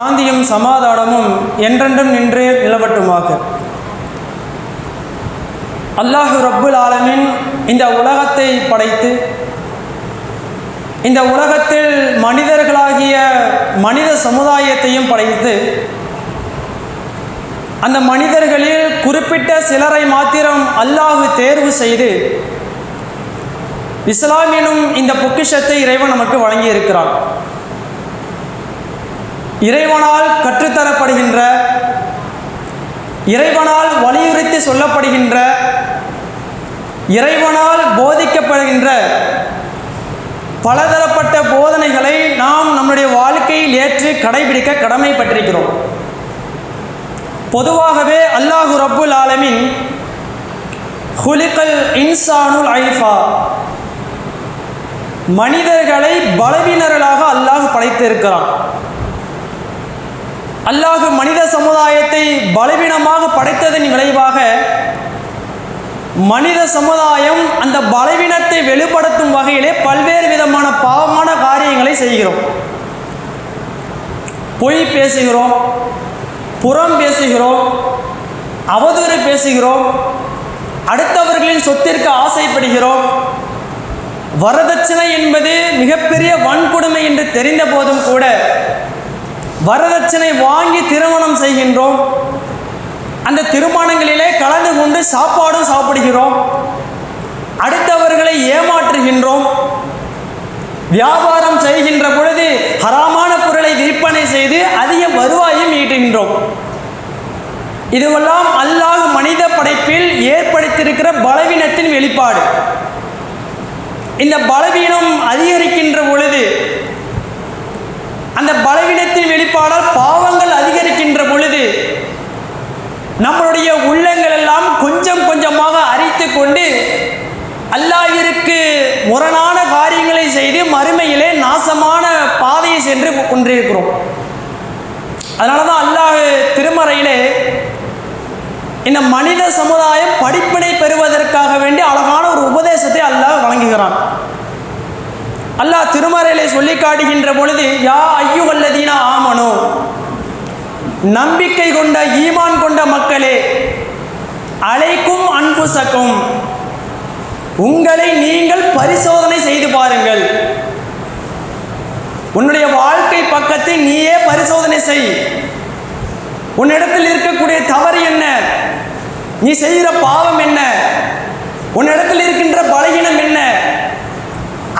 சாந்தியும் சமாதானமும் என்றென்றும் நின்று நிலவட்டுமாக. அல்லாஹ் ரப்புல் ஆலமீன் இந்த உலகத்தை படைத்து இந்த உலகத்தில் மனிதர்களாகிய மனித சமுதாயத்தையும் படைத்து அந்த மனிதர்களில் குறிப்பிட்ட சிலரை மாத்திரம் அல்லாஹ் தேர்வு செய்து இஸ்லாம் எனும் இந்த பொக்கிஷத்தை இறைவன் நமக்கு வழங்கி இருக்கிறான். இறைவனால் கற்றுத்தரப்படுகின்ற, இறைவனால் வலியுறுத்தி சொல்லப்படுகின்ற, இறைவனால் போதிக்கப்படுகின்ற பலதரப்பட்ட போதனைகளை நாம் நம்முடைய வாழ்க்கையில் ஏற்று கடைபிடிக்க கடமைப்பட்டிருக்கிறோம். பொதுவாகவே அல்லாஹு ரப்புல் ஆலமீன் ஹுலிகல் இன்சானுல் ஐஃபா, மனிதர்களை பலவீனர்களாக அல்லாஹ் படைத்திருக்கிறான். அல்லாஹ் மனித சமுதாயத்தை பலவீனமாக படைத்ததன் விளைவாக மனித சமுதாயம் அந்த பலவீனத்தை வெளிப்படுத்தும் வகையிலே பல்வேறு விதமான பாவமான காரியங்களை செய்கிறோம். பொய் பேசுகிறோம், புறம் பேசுகிறோம், அவதூறு பேசுகிறோம், அடுத்தவர்களின் சொத்திற்கு ஆசைப்படுகிறோம். வரதட்சணை என்பது மிகப்பெரிய வன்கொடுமை என்று தெரிந்த போதும் கூட வரதட்சணை வாங்கி திருமணம் செய்கின்றோம். அந்த திருமணங்களிலே கலந்து கொண்டு சாப்பாடும் சாப்பிடுகிறோம், அடுத்தவர்களை ஏமாற்றுகின்றோம். வியாபாரம் செய்கின்ற பொழுது ஹராமான பொருளை விற்பனை செய்து அதிக வருவாயும் ஈட்டுகின்றோம். இதுவெல்லாம் அல்லாஹ் மனித படைப்பில் ஏற்படுத்தியிருக்கிற பலவீனத்தின் வெளிப்பாடு. இந்த பலவீனம் அதிகரிக்கின்ற பொழுது, அந்த பலவீனத்தின் வெளிப்பாடால் பாவங்கள் அதிகரிக்கின்ற பொழுது நம்மளுடைய உள்ளங்கள் எல்லாம் கொஞ்சம் கொஞ்சமாக அரித்து கொண்டு அல்லாஹ்விற்கு முரணான காரியங்களை செய்து மறுமையிலே நாசமான பாதையை சென்று கொண்டிருக்கிறோம். அதனால தான் அல்லாஹ் திருமறையிலே இந்த மனித சமுதாயம் படிப்பினை பெறுவதற்காக வேண்டி அழகான ஒரு உபதேசத்தை அல்லாஹ் வழங்குகிறான். அல்லாஹ் திருமறையிலே சொல்லி காட்டுகின்ற பொழுது, யா ஐயுஹல்லதீன ஆமனு, நம்பிக்கை கொண்ட ஈமான் கொண்ட மக்களே, அலைக்கும் அன்ஃபுஸக்கும், உங்களை நீங்கள் பரிசோதனை செய்து பாருங்கள். உன்னுடைய வாழ்க்கை பக்கத்தை நீயே பரிசோதனை செய். உன்னிடத்தில் இருக்கக்கூடிய தவறு என்ன, நீ செய்கிற பாவம் என்ன, உன்னிடத்தில் இருக்கின்ற பலகீனம் என்ன,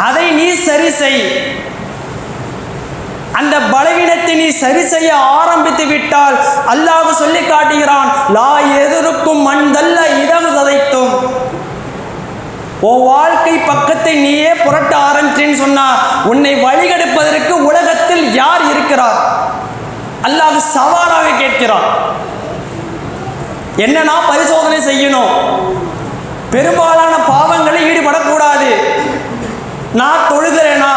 அதை நீ சரி செய். அந்த பலவீனத்தை நீ சரி செய்ய ஆரம்பித்து விட்டால் அல்லாஹ் சொல்லி காட்டுகிறான், லா எதிர்க்கும் மண்தல்ல இதம் சதைத்தும். உன் வாழ்க்கை பக்கத்தை நீயே புரட்ட ஆரம்பிச்சேன்னு சொன்னா உன்னை வழிகெடுப்பதற்கு உலகத்தில் யார் இருக்கிறார்? அல்லாஹ் சவாலாக கேட்கிறான். என்னன்னா பரிசோதனை செய்யணும். பெரும்பாலான பாவங்களில் ஈடுபடக்கூடாது. நான் தொழுகிறேனா,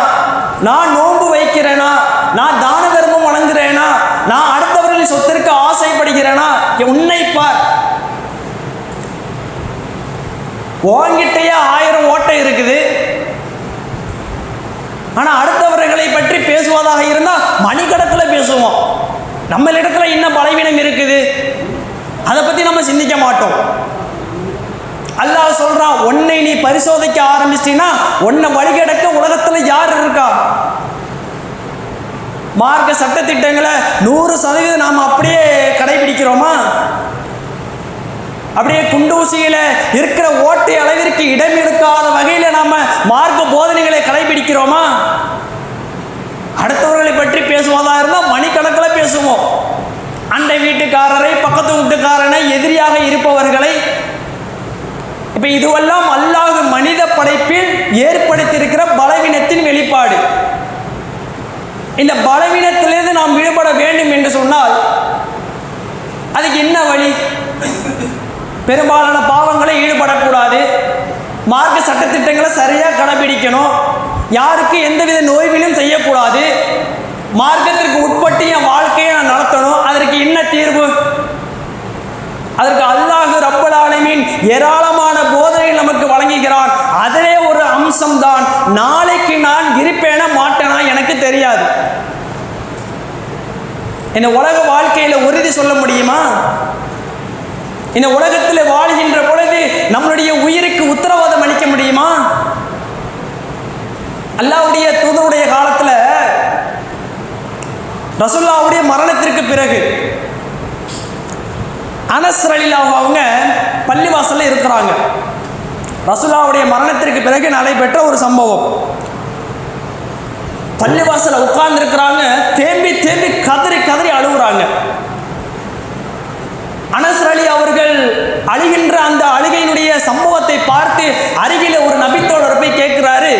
நான் நோன்பு வைக்கிறேனா, நான் தான தர்மம் வழங்குறேனா, நான் அடுத்தவர்களின் சொத்திற்கு ஆசைப்படுகிறேனா, உன்னை பார். உன்கிட்டயே 1000 ஓட்டை இருக்குது, ஆனால் அடுத்தவர்களை பற்றி பேசுவதாக இருந்தால் மணிக்கணக்கில் பேசுவோம். நம்மளிடத்துல என்ன பலவீனம் இருக்குது அதை பற்றி நம்ம சிந்திக்க மாட்டோம். அல்லாஹ் சொல்றான், உன்னை நீ பரிசோதிக்க ஆரம்பிச்சிட்டீங்கன்னா உன்னை வழிகெடுக்க உலகத்தில் யார் இருக்கா? மார்க்க சட்டத்திட்டங்களை 100% நாம் அப்படியே கடைபிடிக்கிறோமா? அப்படியே குண்டூசியில இருக்கிற ஓட்டை அளவிற்கு இடம் எடுக்காத வகையில் நாம மார்க்க போதனைகளை கடைபிடிக்கிறோமா? அடுத்தவர்களை பற்றி பேசுவதா இருந்தால் மணிக்கணக்கில் பேசுவோம். அண்டை வீட்டுக்காரரை, பக்கத்து வீட்டுக்காரனை, எதிரியாக இருப்பவர்களை. இப்ப இதுவெல்லாம் அல்லாஹ் மனித படைப்பில் ஏற்படுத்தியிருக்கிற பலவீனத்தின் வெளிப்பாடு. இந்த பலவீனத்திலிருந்து நாம் விடுபட வேண்டும் என்று சொன்னால் அதுக்கு என்ன வழி? பெரும்பாலான பாவங்களை ஈடுபடக்கூடாது, மார்க்க சட்டத்திட்டங்களை சரியாக கடைபிடிக்கணும், யாருக்கு எந்தவித நோய்விலும் செய்யக்கூடாது, மார்க்கத்திற்கு உட்பட்டு என் வாழ்க்கையை நான் நடத்தணும். அதற்கு என்ன தீர்வு? அதற்கு அல்லாஹ் ரப்பல் ஆலமீன் ஏராளமான போதனை நமக்கு வழங்குகிறான். அதிலே ஒரு அம்சம்தான், நாளைக்கு நான் இருப்பேனா மாட்டேனா எனக்கு தெரியாது. இந்த உலக வாழ்க்கையில் உறுதி சொல்ல முடியுமா? இந்த உலகத்தில் வாழ்கின்ற பொழுது நம்மளுடைய உயிருக்கு உத்தரவாதம் அளிக்க முடியுமா? அல்லாஹ்வுடைய தூதருடைய காலத்தில் ரசூலுல்லாஹ்வுடைய மரணத்திற்கு பிறகு அனஸ் ரலியல்லாஹு அவங்க பள்ளிவாசல்ல இருக்கிறாங்க. ரசூலுல்லாஹ்வுடைய மரணத்திற்கு பிறகு நடைபெற்ற ஒரு சம்பவம். பள்ளிவாசல உட்கார்ந்து இருக்கிறாங்க, தேம்பி தேம்பி கதறி கதறி அழுகுறாங்க. அனஸ் ரலி அவர்கள் அழுகின்ற அந்த அழுகையினுடைய சம்பவத்தை பார்த்து அருகில ஒரு நபித்தோழர் போய் கேட்கிறாரு,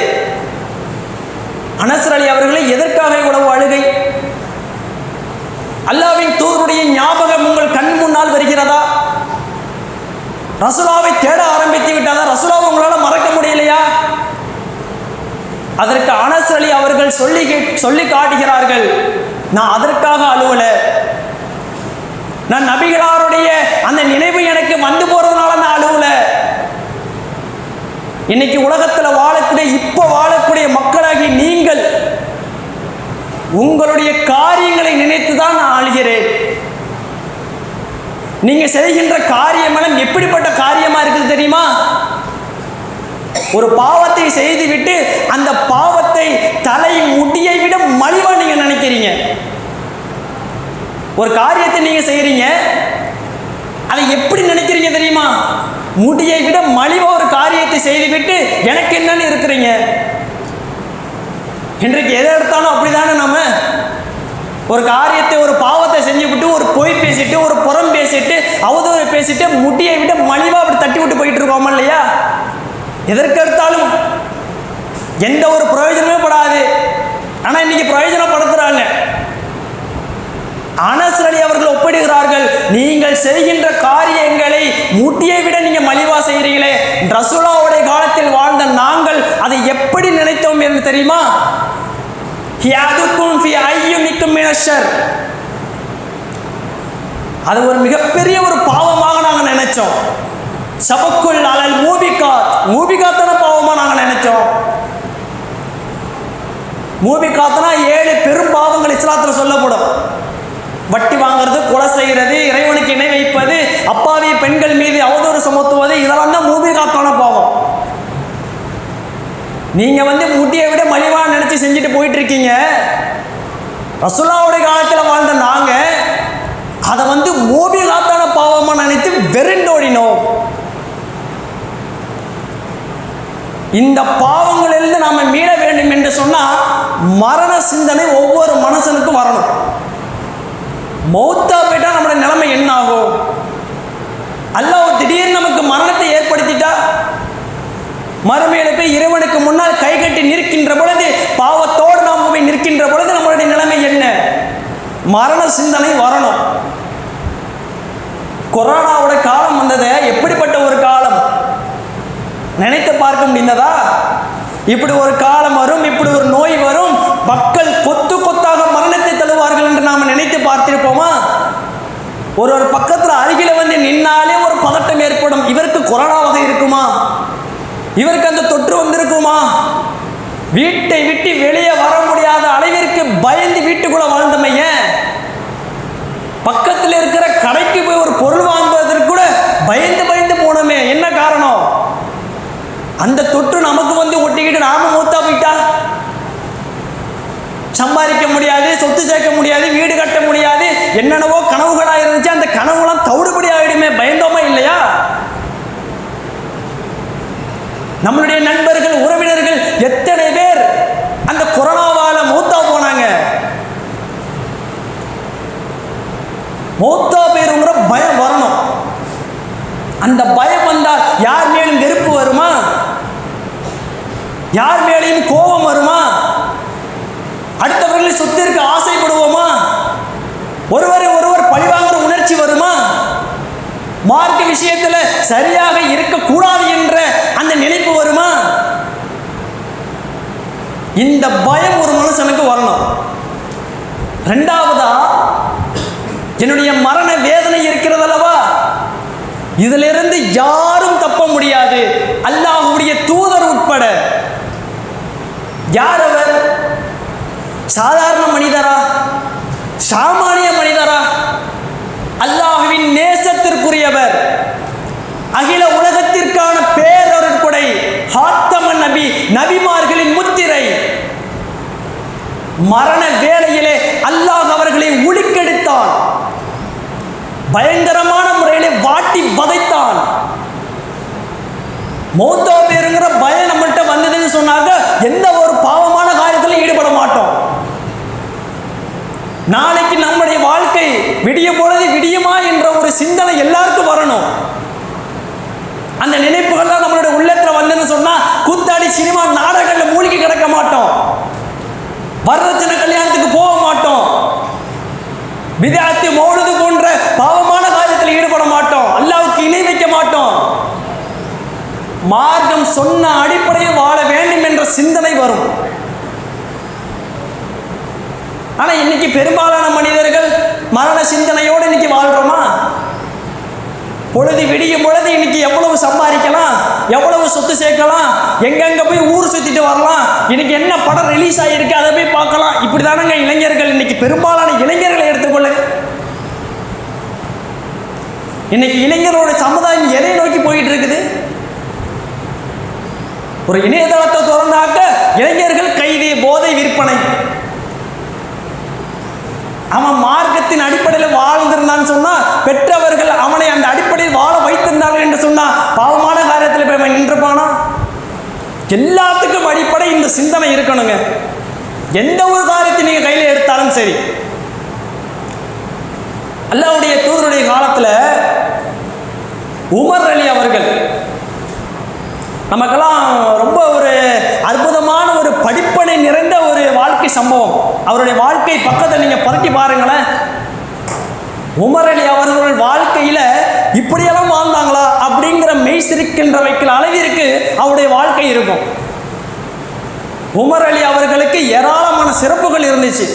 அனஸ் ரலி அவர்களை எதற்காக இவ்வளவு அழுகை? அல்லாஹ்வின் தூதருடைய ஞாபகம் உங்கள் கண் முன்னால் வருகிறதா? ரசூலாவை தேட ஆரம்பித்து விட்டாதா? ரசூலாவை உங்களால் மறக்க முடியலையா? அதற்கு அனஸ் அலி அவர்கள் சொல்லி காட்டுகிறார்கள், நான் அதற்காக அழுவல, நான் நபிகளாருடைய அந்த நினைவு எனக்கு வந்து போறதுனால நான் அழுவல. இன்னைக்கு உலகத்தில் வாழக்கூடிய இப்போ வாழக்கூடிய மக்களாகி நீங்கள் உங்களுடைய காரியங்களை நினைத்து தான் நான் அழுகிறேன். நீங்க செய்கின்ற காரியம் எல்லாம் எப்படிப்பட்ட காரியமா இருக்குது தெரியுமா? ஒரு பாவத்தை செய்துவிட்டு அந்த பாவத்தை தலை முடியை விட மலிவா நீங்க நினைக்கிறீங்க. ஒரு காரியத்தை நீங்க செய்யறீங்க, அதை எப்படி நினைக்கிறீங்க தெரியுமா? முடியை விட மலிவா ஒரு காரியத்தை செய்துவிட்டு எனக்கு என்னன்னு இருக்கிறீங்க. இன்றைக்கு எதை எடுத்தாலும் அப்படிதானே. நம்ம ஒரு காரியத்தை ஒரு பாவத்தை செஞ்சுவிட்டு ஒரு பொய் பேசிட்டு ஒரு புறம் பேசிட்டு அவதூறு பேசிட்டு முடியை விட மலிவா அப்படி தட்டி விட்டு போயிட்டு இருக்கோமா இல்லையா? எதற்கு எடுத்தாலும் எந்த ஒரு பிரயோஜனமே படாது. ஆனா இன்னைக்கு பிரயோஜனப்படுத்துறாங்க. அனஸ் அலி அவர்கள் ஒப்பிடுகிறார்கள், நீங்கள் செய்கின்ற காரியங்களை முட்டியை விட நீங்க மலிவா செய்கிறீங்களே, ரசூலுல்லாஹ்வுடைய காலத்தில் வாழ்ந்த நாங்கள் அதை எப்படி நினைத்தோம் என்று தெரியுமா? அது ஒரு மிகப்பெரிய ஒரு பாவமாக நாங்கள் நினைச்சோம். சபக்குல் அலல் மூபிகாத்தான பாவமா நாங்கள் நினைச்சோம். மூபிகாத்தனா 7 பெரும் பாவங்கள் இஸ்லாத்தில் சொல்லப்படும். வட்டி வாங்கிறது, கொலை செய்கிறது, இறைவனுக்கு இணை வைப்பது, அப்பாவி பெண்கள் மீது அவதூறு சுமத்துவது, இதெல்லாம் தான் மூபிகாத்தான பாவம். நீங்க முட்டியை விட மலிவா நினைச்சு செஞ்சுட்டு போயிட்டு இருக்கீங்க. ரசூலுல்லாஹ்வுடைய காலத்தில் வாழ்ந்த நாங்க அதை மூபிகாத்தான பாவமா நினைத்து வெறுண்டோடினோம். இந்த பாவங்களிலிருந்து நாம மீள வேண்டும் என்று சொன்னா மரண சிந்தனை ஒவ்வொரு மனுஷனுக்கும் வரணும். மௌத்தா போயிட்டா நம்முடைய நிலைமை என்ன ஆகும்? அல்லாஹ் திடீர்னு நமக்கு மரணத்தை ஏற்படுத்திட்டா மறுமையில போய் இறைவனுக்கு முன்னால் கை கட்டி நிற்கின்ற பொழுது, பாவத்தோடு நாம் போய் நிற்கின்ற பொழுது நம்மளுடைய நிலைமை என்ன? மரண சிந்தனை வரணும். கொரோனாவோட காலம் வந்தது, எப்படிப்பட்ட ஒரு காலம் நினைத்து பார்க்க முடிந்ததா? இப்படி ஒரு காலம் வரும், இப்படி ஒரு நோய் வரும், மக்கள் கொத்து கொத்தாக மரணத்தை தழுவார்கள் என்று நாம் நினைத்து பார்த்திருப்போமா? ஒரு பக்கத்தில் அருகில நின்னாலே ஒரு பதட்டம் ஏற்படும். இவருக்கு கொரோனாவாக இருக்குமா? இவருக்கு அந்த தொற்று வந்திருக்குமா? வீட்டை விட்டு வெளியே வர முடியாத அளவிற்கு பயந்து வீட்டுக்குள்ள வாழ்ந்தமைய, பக்கத்தில் இருக்கிற கடைக்கு போய் ஒரு பொருள் வாங்குவதற்கு கூட பயந்து பயந்து போனோமே. என்ன காரணம்? அந்த தொற்று நமக்கு ஒட்டிக்கிட்டு நாம மூத்தா போயிட்டா சம்பாதிக்க முடியாது, சொத்து சேர்க்க முடியாது, வீடு கட்ட முடியாது, என்னென்னவோ கனவுகளா இருந்துச்சு, அந்த கனவுலாம் தவிடுபடி ஆயிடுமே. பயந்தோமா இல்லையா? நம்மளுடைய நண்பர்கள், உறவினர்கள் எத்தனை பேர் அந்த கொரோனாவால மூத்தா போனாங்க. மூத்தா பேருங்கிற பயம் வரணும். அந்த பயம் வந்தால் யார் மேலும் வெறுப்பு வருமா? யார் மேலேயும் கோபம் வருமா? அடுத்தவர்களை சொத்திற்கு ஆசைப்படுவோமா? ஒருவரை ஒருவர் பழிவாங்குற உணர்ச்சி வருமா? மார்க்க விஷயத்துல சரியாக இருக்கக்கூடாது என்ற அந்த நினைப்பு வருமா? இந்த பயம் ஒரு மனுஷனுக்கு வரணும். இரண்டாவதா, என்னுடைய மரண வேதனை இருக்கிறது அல்லவா, இதிலிருந்து யாரும் தப்ப முடியாது, அல்லாஹ்வுடைய தூதர் உட்பட. யார் அவர்? சாதாரண மனிதரா? சாமானிய மனிதர் மனிதரா? அல்லாஹ்வின் நேசத்திற்குரியவர், அகில உலகத்திற்கான பேரருட்கொடை, ஹாத்தமன் நபி, நபிமார்களின் முத்திரை. மரண வேளையிலே அல்லாஹ் அவர்களை உலுக்கெடுத்தான், பயங்கரமான முறையிலே வாட்டி வதைத்தான். மௌத்தா பேருங்கிற பயம் நம்மள்கிட்ட வந்ததுன்னு சொன்னாங்க, எந்த ஒரு பாவமான காரியத்திலும் ஈடுபட மாட்டோம். நாளைக்கு நம்முடைய வாழ்க்கை விடிய பொழுது விடியுமா என்ற ஒரு சிந்தனை எல்லாருக்கும் வரணும். அந்த நினைப்புகள்லாம் நம்மளுடைய உள்ளத்துல வந்ததுன்னு சொன்னா கூத்தாடி சினிமா நாடகங்கள்ல மூழ்கி கிடக்க மாட்டோம், வரதட்சணை கல்யாணத்துக்கு போக மாட்டோம், பித்அத் மௌலிது போன்ற பாவமான காரியத்தில் ஈடுபட மாட்டோம், அல்லாஹ்வுக்கு இணை வைக்க மாட்டோம். மார்க்கம் சொன்ன அடிப்படையில் வாழ வேண்டும் என்ற சிந்தனை வரும். ஆனா இன்னைக்கு பெரும்பாலான மனிதர்கள் மரண சிந்தனையோடு இன்னைக்கு வாழ்றோமா? பொழுது விடியும் பொழுது இன்னைக்கு எவ்வளவு சம்பாதிக்கலாம், எவ்வளவு சொத்து சேர்க்கலாம், எங்கெங்க போய் ஊர் சுத்திட்டு வரலாம், இன்னைக்கு என்ன படம் ரிலீஸ் ஆகியிருக்கு அதை போய் பார்க்கலாம். இப்படி தானங்க இளைஞர்கள், இன்னைக்கு பெரும்பாலான இளைஞர்களை எடுத்துக்கொள்ளுங்க. இன்னைக்கு இளைஞரோட சமுதாயம் எதை நோக்கி போயிட்டு இருக்குது? ஒரு இணையதளத்தை திறந்தாக்க இளைஞர்கள் கைது, போதை விற்பனை. அவன் மார்க்கத்தின் அடிப்படையில் வாழ்ந்திருந்தான்னு சொன்னா பெற்றவர்கள் அவனை அந்த அடிப்படையில் வாழ வைத்திருந்தார்கள் என்று சொன்னா பாவமான காரியத்தில் போய் அவன் நின்றுப்பானா? எல்லாத்துக்கும் அடிப்படை இந்த சிந்தனை இருக்கணுங்க. எந்த ஒரு காரியத்தை நீங்க கையில் எடுத்தாலும் சரி. அல்லாஹ்வுடைய தூதருடைய காலத்துல உமர் அலி அவர்கள் நமக்கெல்லாம் ரொம்ப ஒரு அற்புதமான ஒரு படிப்பனை நிறைந்த ஒரு வாழ்க்கை சம்பவம். அவருடைய வாழ்க்கை பக்கத்தை நீங்க பரட்டி பாருங்களேன். உமர் அலி அவர்கள் வாழ்க்கையில இப்படியெல்லாம் வாழ்ந்தாங்களா அப்படிங்கிற மெய் சிரிக்கின்ற வைக்கிற அளவிற்கு அவருடைய வாழ்க்கை இருக்கும். உமர் அலி அவர்களுக்கு ஏராளமான சிறப்புகள் இருந்துச்சு.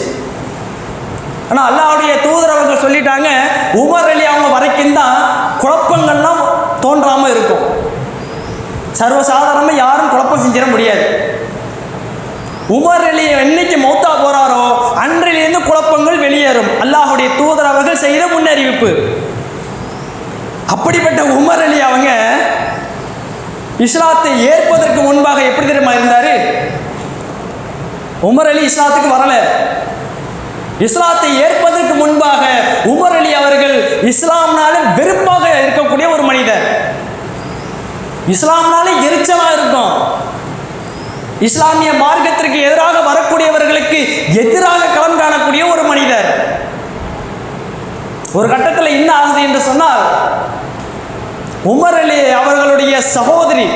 ஆனால் அல்லாஹ்வுடைய தூதர் அவர்கள் சொல்லிட்டாங்க, உமர் அலி அவங்க வரைக்கும் தான் குழப்பங்கள்லாம் தோன்றாமல் இருக்கும். சர்வசாதாரணமாக யாரும் குழப்பம் செஞ்சிட முடியாது. உமர் அலி என்னைக்கு மௌத்தா போறாரோ அன்றிலிருந்து குழப்பங்கள் வெளியேறும். அல்லாஹ்வுடைய தூதர் அவர்கள் செய்த முன்னறிவிப்பு. அப்படிப்பட்ட உமர் அலி அவங்க இஸ்லாத்தை ஏற்பதற்கு முன்பாக எப்படி தெரியுமா இருந்தாரு? உமர் அலி இஸ்லாத்துக்கு வரல. இஸ்லாத்தை ஏற்பதற்கு முன்பாக உமர் அலி அவர்கள் இஸ்லாம்னால வெறுப்பாக இருக்கக்கூடிய ஒரு மனிதர். இஸ்லாம்னாலே எரிச்சலா இருக்கும். இஸ்லாமிய மார்க்கத்திற்கு எதிராக வரக்கூடியவர்களுக்கு எதிராக களம் காணக்கூடிய ஒரு மனிதர். ஒரு கட்டத்தில் என்ன ஆகுது என்று சொன்னால், உமர் அலி அவர்களுடைய சகோதரி,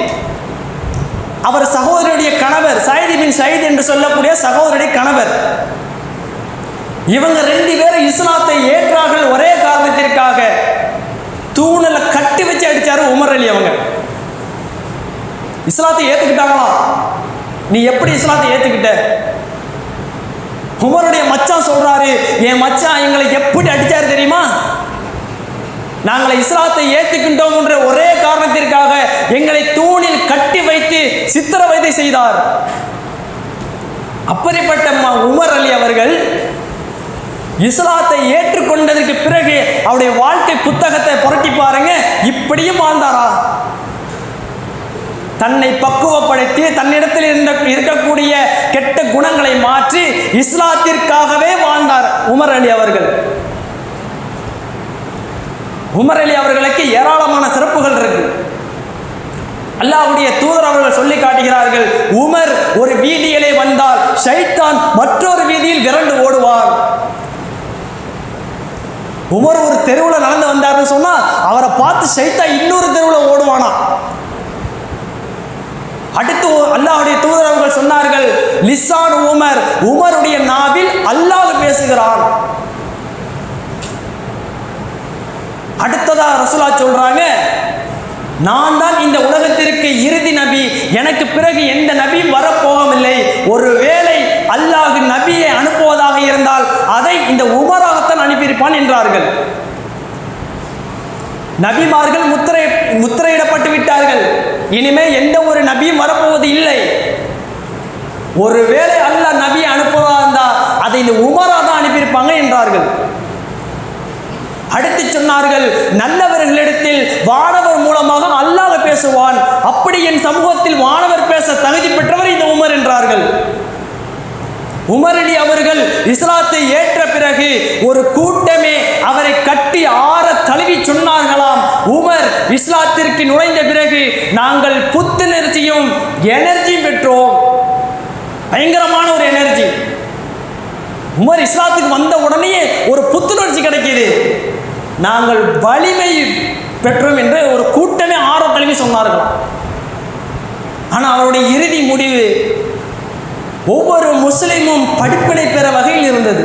அவர் சகோதரியுடைய கணவர் சயீத் பின் சயீத் என்று சொல்லக்கூடிய சகோதரியுடைய கணவர், இவங்க ரெண்டு பேரும் இஸ்லாத்தை ஏற்றார்கள். ஒரே காரணத்திற்காக தூணில் கட்டி வச்சு அடிச்சாரு உமர் அலி. அவங்க இஸ்லாத்தை ஏத்துக்கிட்டாங்களா? நீ எப்படி இஸ்லாத்தை ஏத்துக்கிட்ட? உமருடைய மச்சான் சொல்றாரு, என் மச்சான் எங்களை எப்படி அடிச்சாரு தெரியுமா? நாங்கள் இஸ்லாத்தை ஏத்துக்கிட்டோம் என்ற ஒரே காரணத்திற்காக எங்களை தூணில் கட்டி வைத்து சித்திரவதை செய்தார். அப்படிப்பட்ட உமர் அலி அவர்கள் இஸ்லாத்தை ஏற்றுக்கொண்டதற்கு பிறகு அவருடைய வாழ்க்கை புத்தகத்தை புரட்டி பாருங்க. இப்படியும் வாழ்ந்தாரா? தன்னை பக்குவப்படுத்தி தன்னிடத்தில் இருக்கக்கூடிய கெட்ட குணங்களை மாற்றி இஸ்லாத்திற்காகவே வாழ்ந்தார் உமர் அலி அவர்கள். உமர் அலி அவர்களுக்கு ஏராளமான சிறப்புகள் இருக்கு. அல்லாஹ்வுடைய தூதர் அவர்கள் சொல்லி காட்டுகிறார்கள், உமர் ஒரு வீதியிலே வந்தால் ஷைத்தான் மற்றொரு வீதியில் விரண்டு ஓடுவார். உமர் ஒரு தெருவில் நடந்து வந்தார்னு சொன்னா அவரை பார்த்து ஷைத்தான் இன்னொரு தெருவில் ஓடுவானா. அடுத்து அல்லாஹ்வுடைய தூதர் அவர்கள் சொன்னார்கள், லிசான் உமர், உமருடைய நாவில் அல்லாஹ் பேசுகிறான். அடுத்ததா ரசூலுல்லாஹ் சொல்றாங்க, நான் தான் இந்த உலகத்திற்கு இறுதி நபி, எனக்கு பிறகு எந்த நபியும் வரப்போகவில்லை. ஒருவேளை அல்லாஹ் நபியை அனுப்புவதாக இருந்தால் அதை இந்த உமராகத்தான் அனுப்பியிருப்பான் என்றார்கள். நபிமார்கள் முத்திரையிடப்பட்டு விட்டார்கள். இனிமே எந்த ஒரு நபியும் வரப்போவது இல்லை. ஒருவேளை அல்லாஹ் நபியை அனுப்புவதாக இருந்தால் அதை இந்த உமரா தான் அனுப்பியிருப்பாங்க என்றார்கள். கருத்தை சொன்னார்கள். நல்லவர்களிடத்தில் வானவர் மூலமாக அல்லாஹ் பேசுவான், அப்படி என் சமூகத்தில் வானவர் பேச தகுதி பெற்றவர் இந்த உமர் என்றார்கள். உமர் அலி அவர்கள் இஸ்லாத்தை ஏற்ற பிறகு ஒரு கூட்டமே அவரை கட்டி ஆற தழுவி சொன்னார்களாம், உமர் இஸ்லாத்திற்கு நுழைந்த பிறகு நாங்கள் புத்துணர்ச்சியும் எனர்ஜியும் பெற்றோம். பயங்கரமான ஒரு எனர்ஜி. உமர் இஸ்லாத்துக்கு வந்த உடனே ஒரு புத்துணர்ச்சி கிடைக்கிது, நாங்கள் வலிமை பெற்றோம் என்று ஒரு கூட்டமே ஆற தழுவி சொன்னார்களாம். ஆனால் அவருடைய இறுதி முடிவு ஒவ்வொரு முஸ்லிமும் படிப்பினை பெற வகையில் இருந்தது.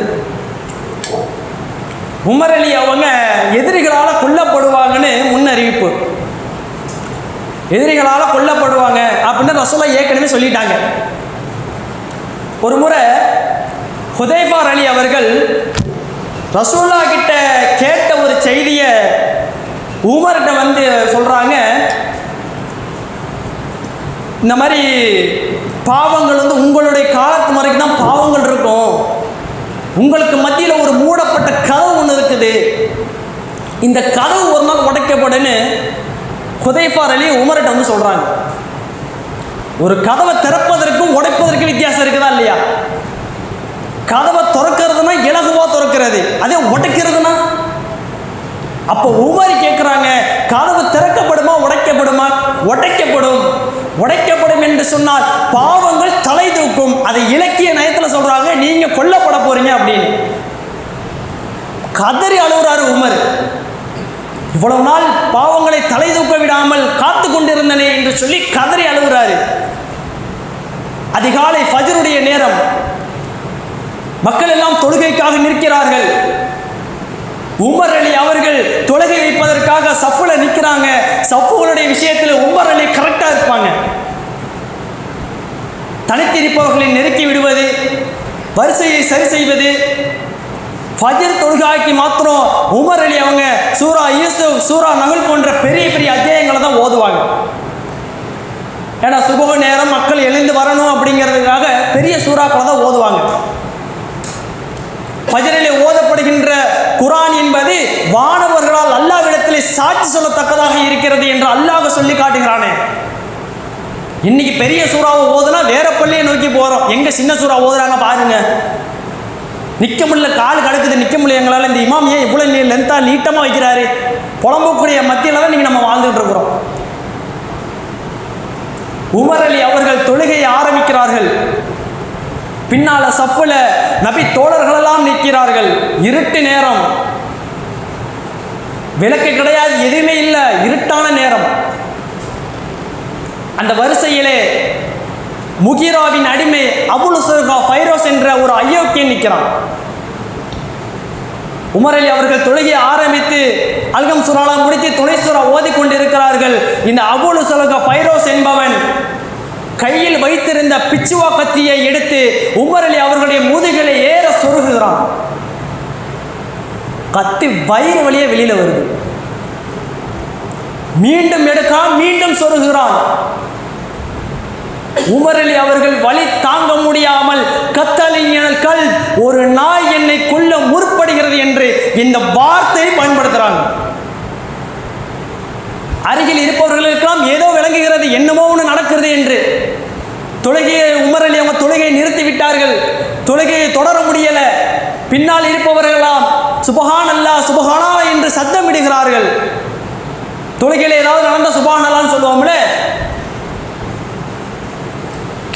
உமர் அலி அவங்க எதிரிகளால் கொல்லப்படுவாங்கன்னு முன்னறிவிப்பு, எதிரிகளால் கொல்லப்படுவாங்க அப்படின்னு ரசூலுல்லாஹ் ஏற்கனவே சொல்லிட்டாங்க. ஒரு முறை ஹுதைஃபா அலி அவர்கள் ரசூலுல்லாஹ் கிட்ட கேட்ட ஒரு செய்தியை உமர்கிட்ட வந்து சொல்கிறாங்க, இந்த மாதிரி பாவங்கள் வந்து உங்களுடைய காலத்து வரைக்கும் தான் பாவங்கள் இருக்கும், உங்களுக்கு மத்தியில் ஒரு மூடப்பட்ட கதவு ஒன்று இருக்குது, இந்த கதவு ஒரு நாள் உடைக்கப்படுன்னு ஹுதைஃபா அலி உமர்கிட்ட வந்து சொல்கிறாங்க. ஒரு கதவை திறப்பதற்கும் உடைப்பதற்கும் வித்தியாசம் இருக்குதா இல்லையா? கதவை திறக்கிறதுனா இலகுவா திறக்கிறது, அதே உடைக்கிறதுனா? அப்போ உமர் கேட்குறாங்க, கதவு திறக்கப்படுமா உடைக்கப்படுமா? உடைக்கப்படும். உடைக்கப்படும் என்று சொன்னால் பாவங்கள் தலை தூக்கும். அதை இலக்கிய நயத்தில் சொல்றாங்க, நீங்க கொல்லப்பட போறீங்க அப்படின்னு. கதறி அழுகிறாரு உமர். இவ்வளவு நாள் பாவங்களை தலை தூக்க விடாமல் காத்து கொண்டிருந்தனே என்று சொல்லி கதறி அழுகிறாரு. அதிகாலை ஃபஜ்ருடைய நேரம், மக்கள் எல்லாம் தொழுகைக்காக நிற்கிறார்கள். உமர் அலி அவர்கள் தொழுகை வைப்பதற்காக சஃப்ல நிற்கிறாங்க. சஃப்புகளுடைய விஷயத்தில் உமர் அலி கரெக்டாக இருப்பாங்க. தனித்திருப்பவர்களை நெருக்கி விடுவது, வரிசையை சரி செய்வது. ஃபஜ்ர் தொழுகைக்கு மாத்திரம் உமர் அலி அவங்க சூரா யூசுப், சூரா நஹல் போன்ற பெரிய பெரிய அத்தியாயங்களை தான் ஓதுவாங்க. ஏன்னா சுபஹ் நேரம் மக்கள் எழுந்து வரணும் அப்படிங்கிறதுக்காக பெரிய சூறாக்களை தான் ஓதுவாங்க. ஃபஜ்ரிலே ஓதப்படுகின்ற குர்ஆன் என்பது வானவர்களால் அல்லாஹ்விடத்திலே சாட்சி சொல்லத்தக்கதாக இருக்கிறது என்று அல்லாஹ் சொல்லி காட்டுகிறானே. இன்னைக்கு பெரிய சூறாவை ஓதுனா வேற பள்ளியை நோக்கி போகிறோம், எங்க சின்ன சூறா ஓதுறாங்க பாருங்க. நிற்க முடியல, கால் கடுக்குது, நிற்க முடியல எங்களால். இந்த இமாம் ஏன் இவ்வளோ லென்த்தாக நீட்டமாக வைக்கிறாரு? புலம்பக்கூடிய மத்தியில் தான் நீங்கள் நம்ம வாழ்ந்துட்டு இருக்கிறோம். உமர் அலி அவர்கள் தொழுகையை ஆரம்பிக்கிறார்கள். பின்னால சஃப்ல நபி தோழர்களெல்லாம் நிற்கிறார்கள். இருட்டு நேரம், விளக்கு கிடையாது, எதுவுமே இல்லை, இருட்டான நேரம். அந்த வரிசையிலே முகிராவின் அடிமை அபுல் சுர்கா ஃபைரோஸ் என்ற ஒரு அயோக்கியன் நிற்கிறான். உமர் அலி அவர்கள் தொழுகையை ஆரம்பித்து அல்கம் சூறாலா முடித்து துணை சூறா ஓதிக்கொண்டிருக்கிறார்கள். இந்த அபுல் சுர்கா ஃபைரோஸ் என்பவன் கையில் வைத்திருந்த பிச்சுவா கத்தியை எடுத்து உமர் அலி அவர்களுடைய முதுகிலே ஏற சொருகுகிறான். கத்தி வயிறு வழியே வெளியில வருது. மீண்டும் எடுக்கிறான், மீண்டும் சொருகுகிறான். உமர் அலி அவர்கள் வலி தாங்க முடியாமல் கத்தலிங்கள், ஒரு நாய் என்னை கொல்ல முற்படுகிறது என்று இந்த வார்த்தையை பயன்படுத்துறாங்க. அருகில் இருப்பவர்களுக்கெல்லாம் ஏதோ விளங்குகிறது, என்னமோ ஒன்று நடக்கிறது என்று. தொழுகையை உமர் அலி அவங்க தொழுகையை நிறுத்தி விட்டார்கள். தொழுகையை தொடர முடியல. பின்னால் இருப்பவர்களாம் சுபஹான் அல்லாஹ் சுபஹானா என்று சத்தமிடுகிறார்கள். தொழுகையில் ஏதாவது நடந்த சுபஹான் அல்லாஹ்னு சொல்லுவோம்ல,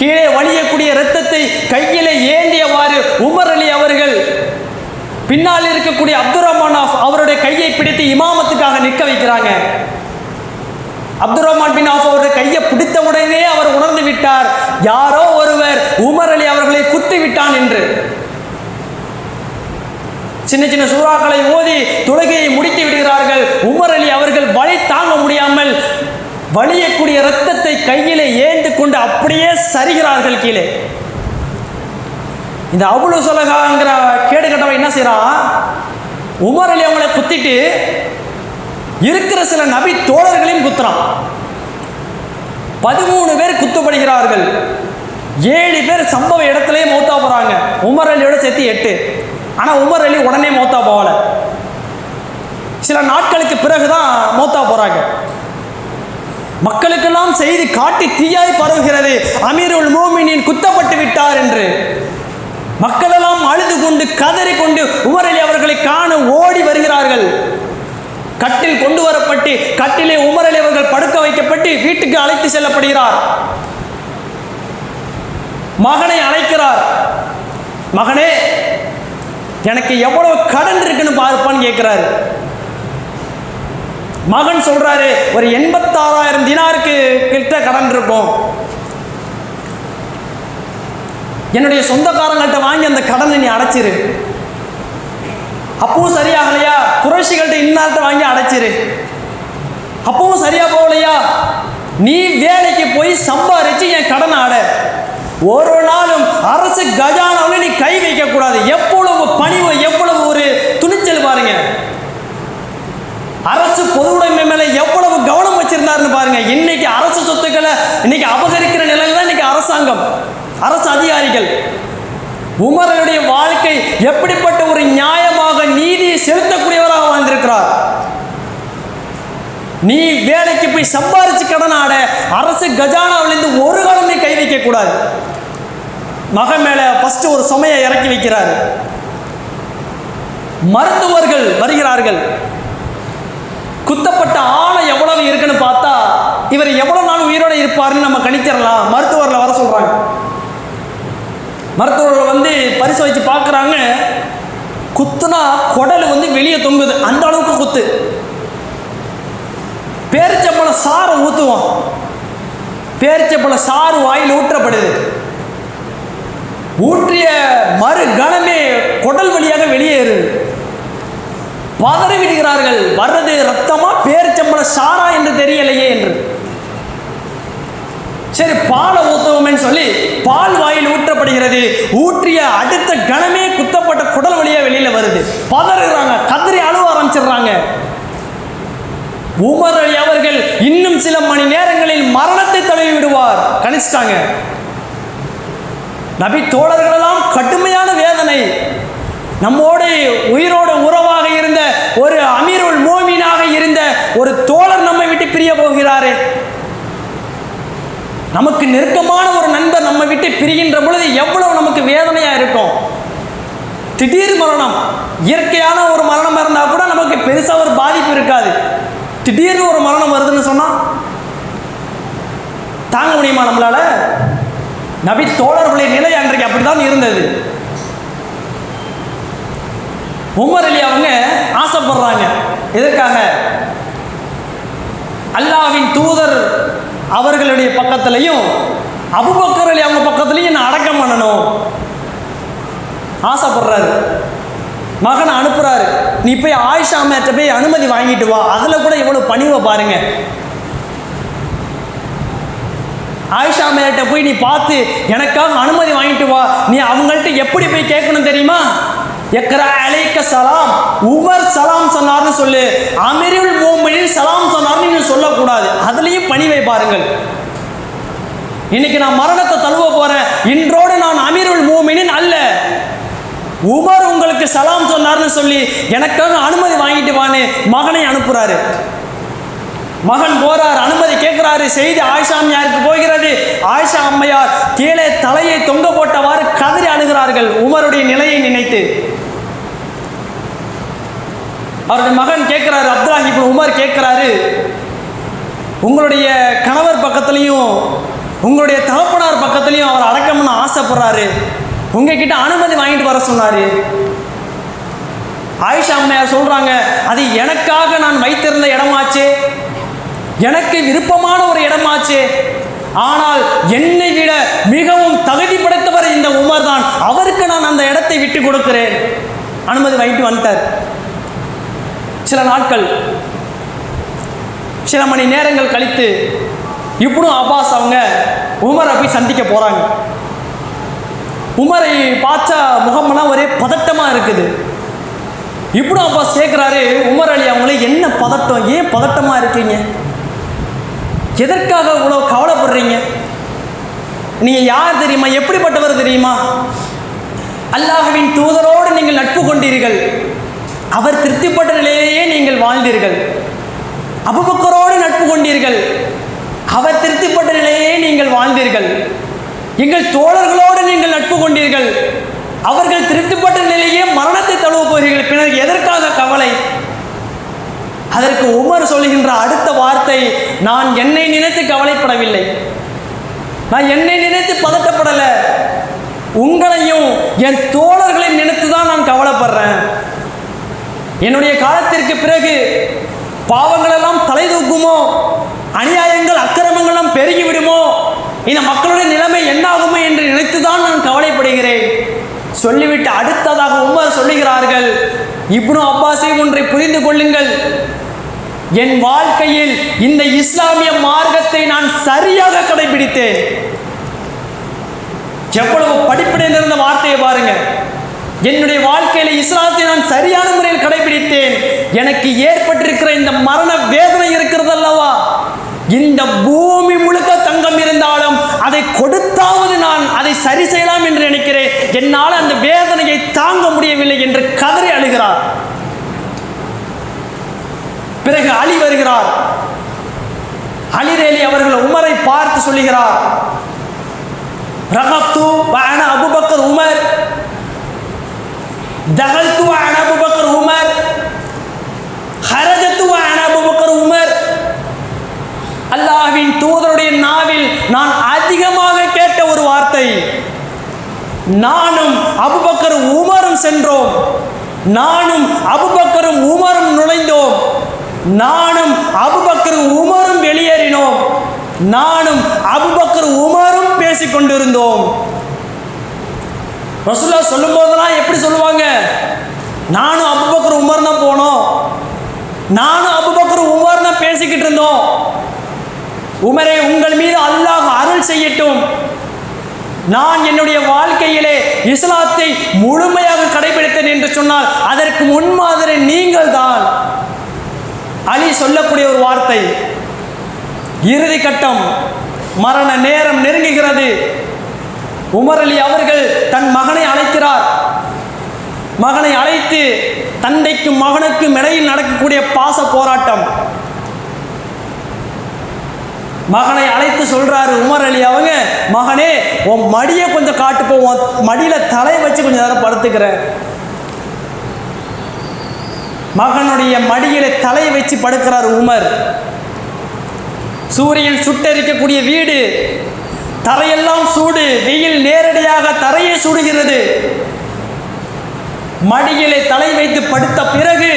கீழே வழியக்கூடிய இரத்தத்தை கையிலே ஏந்தியவாறு உமர் அலி அவர்கள் பின்னால் இருக்கக்கூடிய அப்துல் ரஹ்மான் அவருடைய கையை பிடித்து இமாமத்துக்காக நிற்க வைக்கிறாங்க. அப்துல் ரஹ்மான் பின் ஆஃப் அவருடைய கையை பிடித்த உடனே அவர் உணர்ந்து விட்டார், யாரோ ஒருவர் உமர் அலி அவர்களை குத்தி விட்டான் என்று. சின்ன சின்ன சூறாக்களை ஓதி தொழுகையை முடித்து விடுகிறார்கள். உமர் அலி அவர்கள் வலி தாங்க முடியாமல் வலியக்கூடிய இரத்தத்தை கையிலே ஏந்து கொண்டு அப்படியே சரிகிறார்கள் கீழே. இந்த அபுல் சுலகாங்கிற கேடு கட்டவன் என்ன செய்யறான், உமர் அலி அவங்களை குத்திட்டு இருக்கிற சில நபி தோழர்களையும் குத்துறான். 13 பேர் குத்துப்படுகிறார்கள். 7 பேர் சம்பவ இடத்திலே மௌத்தா போறாங்க. உமர் அலியோட சேர்த்து 8. ஆனால் உமர் அலி உடனே மௌத்தா போகல. சில நாட்களுக்கு பிறகுதான் மௌத்தா போறாங்க. மக்களுக்கெல்லாம் செய்தி காட்டி தீயாய் பரவுகிறது, அமீருல் மோமினின் குத்தப்பட்டு விட்டார் என்று. மக்கள் எல்லாம் அழுது கொண்டு கதறி கொண்டு உமர் அலி அவர்களை காண ஓடி வருகிறார்கள். கட்டில் கொண்டு வரப்பட்டு கட்டிலே உமர் அலி அவர்கள் படுக்க வைக்கப்பட்டு வீட்டுக்கு அழைத்து செல்லப்படுகிறார். மகனை அழைக்கிறார். மகனே, எனக்கு எவ்வளவு கடன் இருக்குன்னு பார்ப்பான்னு கேட்கிறாரு. மகன் சொல்றாரு, ஒரு 86,000 தினாருக்கு கிட்ட கடன் இருக்கும். என்னுடைய சொந்தக்காரங்கள்ட்ட வாங்கி அந்த கடனை நீ அடைச்சிரு. அப்பவும் சரியாகலையா, குறைஷிகள்ட்ட இன்னார்ட்ட வாங்கி அடைச்சிரு. அப்பவும் சரியா போகலையா, நீ வேலைக்கு போய் சம்பாரிச்சு என் கடனை அட. ஒரு நாளும் அரசு கஜானாவில் நீ கை வைக்க கூடாது. எவ்வளவு பணிவு, எவ்வளவு ஒரு துணிச்சல் பாருங்க. அரசு பொதுவுடைமை மேல எவ்வளவு கவனம் வச்சிருந்தாருன்னு பாருங்க. இன்னைக்கு அரசு சொத்துக்களை இன்னைக்கு அபகரிக்கிற நிலையில தான் இன்னைக்கு அரசாங்கம், அரசு அதிகாரிகள். உமருடைய வாழ்க்கை எப்படிப்பட்ட ஒரு நியாயமாக நீதியை செலுத்தக்கூடியவராக வாழ்ந்திருக்கிறார். நீ வேலைக்கு போய் சம்பாரிச்சு கடன் ஆட, அரசு கஜானாவிலிருந்து ஒரு காலம் நீ கை வைக்க கூடாது. மகன் மேல ஃபர்ஸ்ட் ஒரு சுமையை இறக்கி வைக்கிறார். மருத்துவர்கள் வருகிறார்கள். குத்தப்பட்ட ஆணை எவ்வளவு இருக்குன்னு பார்த்தா இவர் எவ்வளவு நாள் உயிரோடு இருப்பாருன்னு நம்ம கணிச்சிடலாம். மருத்துவர்களை வர சொல்றாங்க. மருத்துவர்கள் வந்து பரிசோதிச்சு பார்க்குறாங்க. குத்துனா குடல் வந்து வெளியே தொங்குது, அந்த அளவுக்கு குத்து. பேரிச்சம்பழம் சாறு ஊற்றுவோம், பேரிச்சம்பழம் சாறு வாயில் ஊற்றப்படுது. ஊற்றிய மறு கணமே குடல் வழியாக வெளியேறுது. பதறி விடுகிறார்கள். வர்றது ரத்தமா பேரிச்சம்பழ சாரா என்று தெரியலையே என்று. சரி, பாலை ஊற்றுவோமே சொல்லி பால் வாயில் ஊற்றப்படுகிறது. ஊற்றிய அடுத்த கணமே குத்தப்பட்ட குடல் வழியா வெளியில வருது. பதறுகிறாங்க, கதறி அழுவ ஆரம்பிச்சிடுறாங்க. உமர் அலி அவர்கள் இன்னும் சில மணி நேரங்களில் மரணத்தை தழுவி விடுவார். கணிச்சிட்டாங்க. நபி தோழர்கள் எல்லாம் கடுமையான வேதனை. நம்மோடு உயிரோடு உறவாக இருந்த ஒரு அமீருல் மோமினாக இருந்த ஒரு தோழர் நம்மை விட்டு பிரிய போகிறாரே. நமக்கு நெருக்கமான ஒரு நண்பர் நம்ம விட்டு பிரிகின்ற பொழுது எவ்வளவு நமக்கு வேதனையா இருக்கும். திடீர் மரணம், இயற்கையான ஒரு மரணம் இருந்தா கூட நமக்கு பெருசா ஒரு பாதிப்பு இருக்காது. திடீர்னு ஒரு மரணம் வருதுன்னு சொன்னா தாங்க முடியுமா நம்மளால? நபி தோழர்களுடைய நிலை அன்றைக்கு அப்படித்தான் இருந்தது. உமர் அலி அவங்க ஆசைப்படுறாங்க. எதற்காக? அல்லாஹ்வின் தூதர் அவர்களுடைய பக்கத்திலையும் அபூபக்கர் அலி அவங்க பக்கத்திலையும் நான் அடக்கம் பண்ணணும் ஆசைப்படுறாரு. மகனை அனுப்புறாரு, நீ போய் ஆயிஷா அம்மாட்ட போய் அனுமதி வாங்கிட்டு வா. அதுல கூட இவ்வளவு பணிவை பாருங்க. ஆயிஷா அம்மாட்ட போய் நீ பார்த்து எனக்காக அனுமதி வாங்கிட்டு வா. நீ அவங்கள்ட்ட எப்படி போய் கேட்கணும் தெரியுமா? எக்ரா அலைக்க சலாம், உமர் சலாம் சொன்னார்னு சொல்லு. அமீருல் மோமினின் சலாம் சொன்னார்னு நீ சொல்லக்கூடாது. அதுலேயும் பணிவை பாருங்கள். இன்னைக்கு நான் மரணத்தை தழுவ போறேன், இன்றோடு நான் அமீருல் மோமினின் அல்ல, உமர் உங்களுக்கு சலாம் சொன்னார்னு சொல்லி எனக்காக அனுமதி வாங்கிட்டு வான்னு மகனை அனுப்புறாரு. மகன் போறார், அனுமதி கேட்கிறாரு. செய்தி ஆயிஷா அம்மையாருக்கு போகிறது. ஆயிஷா அம்மையார் கீழே தலையை தொங்க போட்டவாறு கதறி அழுகிறார்கள் உமருடைய நிலையை நினைத்து. அவருடைய மகன் கேட்கிறாரு, அப்துல்லாஹ் இப்னு உமர் கேட்கிறாரு, உங்களுடைய கணவர் பக்கத்துலையும் உங்களுடைய தகப்பனார் பக்கத்துலையும் அவர் அடக்கம்னு ஆசைப்படுறாரு, உங்ககிட்ட அனுமதி வாங்கிட்டு வர சொன்னாரு. ஆயிஷா அம்மையார் சொல்றாங்க, அது எனக்காக நான் வைத்திருந்த இடமாச்சு, எனக்கு விருப்பமான ஒரு இடமாச்சு. ஆனால் என்னை விட மிகவும் தகுதி படைத்தவர் இந்த உமர் தான், அவருக்கு நான் அந்த இடத்தை விட்டு கொடுக்கிறேன். அனுமதி வாங்கிட்டு வந்துட்டார். சில நாட்கள், சில மணி நேரங்கள் கழித்து இப்னு அப்பாஸ் அவங்க உமரை போய் சந்திக்க போறாங்க. உமரை பார்த்தா முகமெல்லாம் ஒரே பதட்டமா இருக்குது. இப்னு அப்பாஸ் கேட்கிறாரு, உமர் அலி அவங்களே என்ன பதட்டம், ஏன் பதட்டமா இருக்கீங்க, எதற்காக இவ்வளவு கவலைப்படுறீங்க, நீங்க யார் தெரியுமா, எப்படிப்பட்டவர் தெரியுமா, அல்லாஹ்வின் தூதரோடு நீங்கள் நட்பு கொண்டீர்கள், அவர் திருப்திப்பட்ட நிலையிலேயே நீங்கள் வாழ்ந்தீர்கள். அபூபக்கரோடு நட்பு கொண்டீர்கள், அவர் திருப்திப்பட்ட நிலையிலேயே நீங்கள் வாழ்ந்தீர்கள். எங்கள் தோழர்களோடு நீங்கள் நட்பு கொண்டீர்கள், அவர்கள் திருப்திப்பட்ட நிலையே மரணத்தை தழுவ போகிறீர்கள், பின்னர் எதற்காக கவலை? அதற்கு உமர் சொல்லுகின்ற அடுத்த வார்த்தை, நான் என்னை நினைத்து கவலைப்படவில்லை, நான் என்னை நினைத்து பதட்டப்படலை, உங்களையும் என் தோழர்களையும் நினைத்து தான் நான் கவலைப்படுறேன். என்னுடைய காலத்திற்கு பிறகு பாவங்கள் எல்லாம் தலை தூக்குமோ, அநியாயங்கள் அக்கிரமங்களும் பெருகிவிடுமோ, இந்த மக்களுடைய நிலைமை என்னாகுமோ என்று நினைத்துதான் நான் கவலைப்படுகிறேன். சொல்லிவிட்டு அடுத்ததாக உமர் சொல்லுகிறார்கள், இப்னு அப்பாஸை ஒன்றை புரிந்து கொள்ளுங்கள், என் வாழ்க்கையில் இந்த இஸ்லாமிய மார்க்கத்தை நான் சரியாக கடைபிடித்தேன். எவ்வளவு படிப்பினை நிறைந்த வார்த்தையை பாருங்க. என்னுடைய வாழ்க்கையில் இஸ்லாத்தை நான் சரியான முறையில் கடைபிடித்தேன். எனக்கு ஏற்பட்டிருக்கிற இந்த மரண வேதனை இருக்கிறது அல்லவா, இந்த பூமி முழுக்க தங்கம் இருந்தாலும் அதை கொடுத்தாவது நான் அதை சரி செய்யலாம் என்று நினைக்கிறேன். என்னால் அந்த வேதனையை தாங்க முடியவில்லை என்று கதறி அழுகிறார். பிறகு அலி வருகிறார். அலி ரலி அவர்கள் உமரை பார்த்து சொல்லுகிறார், ரகத்து வஅன அபூபக்கர் உமர், தகல்து வஅன அபூபக்கர் உமர், ஹரஜத்து வஅன அபூபக்கர் உமர். அல்லாஹ்வின் தூதருடைய நாவில் நான் அதிகமாக கேட்ட ஒரு வார்த்தை, நானும் அபூபக்கர் உமரும் சென்றோம், நானும் அபூபக்கரும் உமரும் நுழைந்தோம், நானும் அபூபக்கர் உமரும் வெளியேறினோம், நானும் அபூபக்கர் உமரும் பேசிக் கொண்டிருந்தோம். ரசூலுல்லாஹ் சொல்லும் போதெல்லாம் எப்படி சொல்லுவாங்க, நானும் அபூபக்கர் உமர் தான் போனோம், நானும் அபூபக்கர் உமர் தான் பேசிக்கிட்டு இருந்தோம். உமரே, உங்கள் மீது அல்லாஹ் அருள் செய்யட்டும், நான் என்னுடைய வாழ்க்கையிலே இஸ்லாத்தை முழுமையாக கடைபிடித்தேன் என்று சொன்னால் அதற்கு முன்மாதிரி நீங்கள் தான். அலி சொல்லக்கூடிய ஒரு வார்த்தை, இறுதி கட்டம், மரண நேரம் நெருங்குகிறது. உமர் அலி அவர்கள் தன் மகனை அழைக்கிறார். மகனை அழைத்து தந்தைக்கும் மகனுக்கும் இடையில் நடக்கக்கூடிய பாச போராட்டம். மகனை அழைத்து சொல்றாரு உமர் அலி அவங்க, மகனே உன் மடியை கொஞ்சம் காட்டு போவோம், மடியில தலை வச்சு கொஞ்சம் நேரம் படுத்துக்கிறேன். மகனுடைய மடியில தலை வச்சு படுக்கிறார் உமர். சூரியன் சுட்டரிக்கக்கூடிய வீடு, தரையெல்லாம் சூடு, வெயில் நேரடியாக தரையை சூடுகிறது. மடியிலே தலை வைத்து படுத்த பிறகு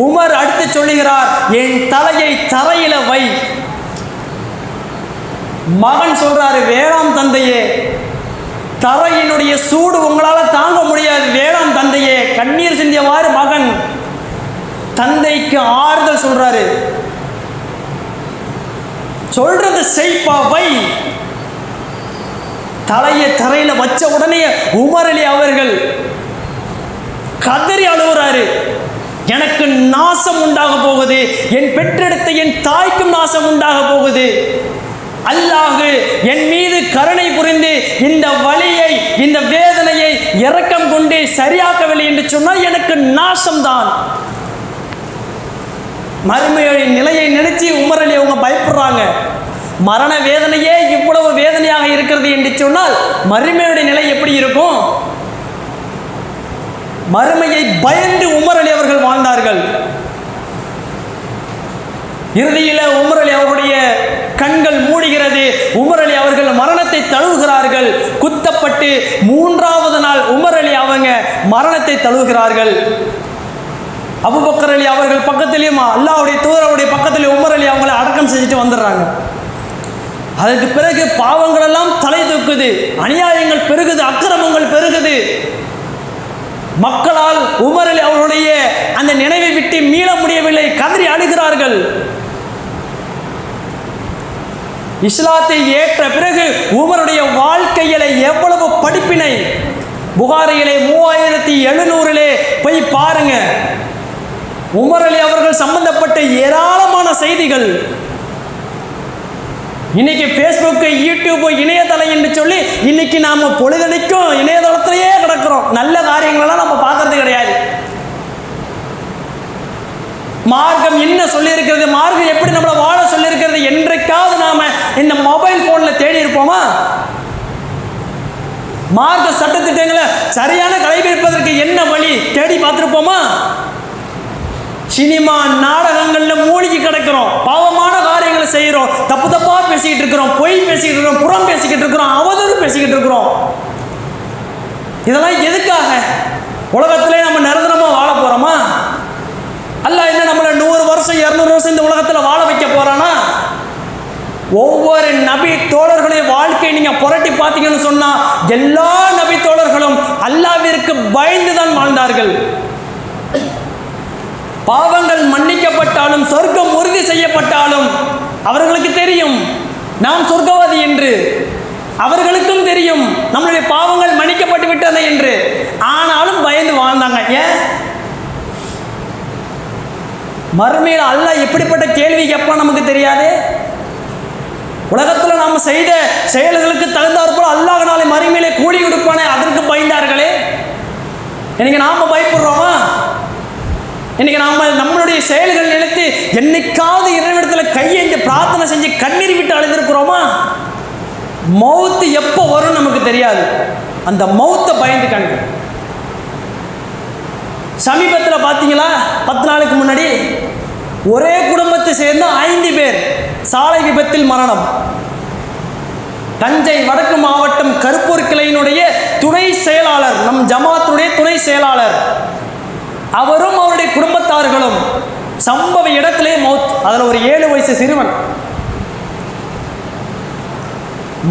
உமர் அடுத்து சொல்லுகிறார், என் தலையை தரையில வை. மகன் சொல்றாரு, வேளாண் தந்தையே, தரையினுடைய சூடு உங்களால் தாங்க முடியாது, வேளாண் தந்தையே. கண்ணீர் சிந்தியவாறு மகன் தந்தைக்கு ஆறுதல் சொல்றாரு. சொல்றது செய்ப்பா, வை. தலையை தரையில வச்ச உடனே உமர் அலி அவர்கள் கதறி அழுகிறாரு, எனக்கு நாசம் உண்டாக போகுது, என் பெற்றெடுத்த என் தாய்க்கும் நாசம் உண்டாக போகுது. அல்லாஹ் என் மீது கருணை புரிந்து இந்த வலியை, இந்த வேதனையை இரக்கம் கொண்டு சரியாக்கவில்லை என்று சொன்னால் எனக்கு நாசம்தான். மறுமையுடைய நிலையை நினைச்சு உமர் அலி அவங்க பயப்படுறாங்க. மரண வேதனையே இவ்வளவு வேதனையாக இருக்கிறது என்று சொன்னால் மறுமையுடைய நிலை எப்படி இருக்கும்? மறுமையை பயந்து உமர் அலி அவர்கள் வாழ்ந்தார்கள். இறுதியில் உமர் அலி அவர்களுடைய கண்கள் மூடுகிறது. உமர் அலி அவர்கள் மரணத்தை தழுவுகிறார்கள். குத்தப்பட்டு 3வது நாள் உமர் அலி அவங்க மரணத்தை தழுவுகிறார்கள். அபூபக்கர் அலி அவர்கள் பக்கத்திலேயும் அல்லாஹ்வுடைய தூதருடைய பக்கத்திலே உமர் அலி அவங்களை அடக்கம் செஞ்சுட்டு வந்துடுறாங்க. அதற்கு பிறகு பாவங்கள் எல்லாம் தலை தூக்குது, அநியாயங்கள் பெருகுது, அக்கிரமங்கள் பெருகுது. மக்களால் உமர் அலி அவர்களுடைய அந்த நினைவை விட்டு மீள முடியவில்லை, கதறி அழுகிறார்கள். இஸ்லாத்தை ஏற்ற பிறகு உமருடைய வாழ்க்கையில எவ்வளவு படிப்பினை! புகாரியிலே 3700 போய் பாருங்க. உமர் அலி அவர்கள் சம்பந்தப்பட்ட ஏராளமான செய்திகள். இன்னைக்கு ஃபேஸ்புக், யூடியூப், இணையதளம் என்று சொல்லி இன்னைக்கு நாம பொழுதனைக்கும் இணையதளத்திலேயே கிடக்கிறோம். நல்ல காரியங்களெல்லாம் நம்ம பார்க்கறது கிடையாது. மார்க்கம் என்ன சொல்லியிருக்கிறது, மார்க்கம் எப்படி நம்மளை வாழ சொல்லியிருக்கிறது என்றைக்காவது நாம இந்த மொபைல் போன்ல தேடி இருப்போமா? மார்க்க சட்டத்திட்டங்களை சரியான கடைபிடிப்பதற்கு என்ன வழி தேடி பார்த்திருப்போமா? சினிமா நாடகங்கள்ல மூழ்கி கிடக்கிறோம், பாவமான காரியங்களை செய்கிறோம், தப்பு தப்பா பேசிக்கிட்டு இருக்கிறோம், பொய் பேசிக்கிட்டு இருக்கிறோம், புறம் பேசிக்கிட்டு இருக்கிறோம், அவதூறு பேசிக்கிட்டு இருக்கிறோம். இதெல்லாம் எதுக்காக? உலகத்திலே நம்ம நிரந்தரமா வாழ போறோமா? அல்லாஹ் என்ன நம்மளை 100 வருஷம் 200 வருஷம் இந்த உலகத்தில் வாழ வைக்க போறானா? ஒவ்வொரு நபி தோழர்களுடைய வாழ்க்கையை நீங்க புரட்டி பார்த்தீங்கன்னு சொன்னா எல்லா நபி தோழர்களும் அல்லாஹ்விற்கு பயந்து தான் வாழ்ந்தார்கள். பாவங்கள் மன்னிக்கப்பட்டாலும் சொர்க்கம் உறுதி செய்யப்பட்டாலும் அவர்களுக்கு தெரியும் நாம் சொர்க்கவாதி என்று. அவர்களுக்கும் தெரியும் நம்மளுடைய பாவங்கள் மன்னிக்கப்பட்டு விட்டன என்று. ஆனாலும் பயந்து வாழ்ந்தாங்க. ஏன்? மறுமையில் அல்லாஹ் எப்படிப்பட்ட கேள்வி கேட்பான் நமக்கு தெரியாது. உலகத்தில் நாம் செய்த செயல்களுக்கு தகுந்தாற்போல் அல்லாஹ் நாளை மறுமையிலே கூலி கொடுப்பானே, அதற்கு பயந்தார்களே. இன்னைக்கு நாம பயப்படுறோமா? இன்னைக்கு நாம நம்மளுடைய செயல்கள் நினைத்து என்னைக்காவது இறைவனிடத்தில் கையேந்தி பிரார்த்தனை செஞ்சு கண்ணீர் விட்டு அழுந்திருக்கிறோமா? மௌத்து எப்போ வரும் நமக்கு தெரியாது. அந்த மௌத்தை பயந்துக்காங்க. சமீபத்தில் பார்த்தீங்களா, 10 நாளுக்கு முன்னாடி ஒரே குடும்பத்தை சேர்ந்த 5 பேர் சாலை விபத்தில் மரணம். தஞ்சை வடக்கு மாவட்டம் கருப்பூர் கிளையினுடைய துணை செயலாளர், நம் ஜமாத்துடைய துணை செயலாளர், அவரும் அவருடைய குடும்பத்தார்களும் சம்பவ இடத்திலே மௌத். அதில் ஒரு 7 வயசு சிறுவன்.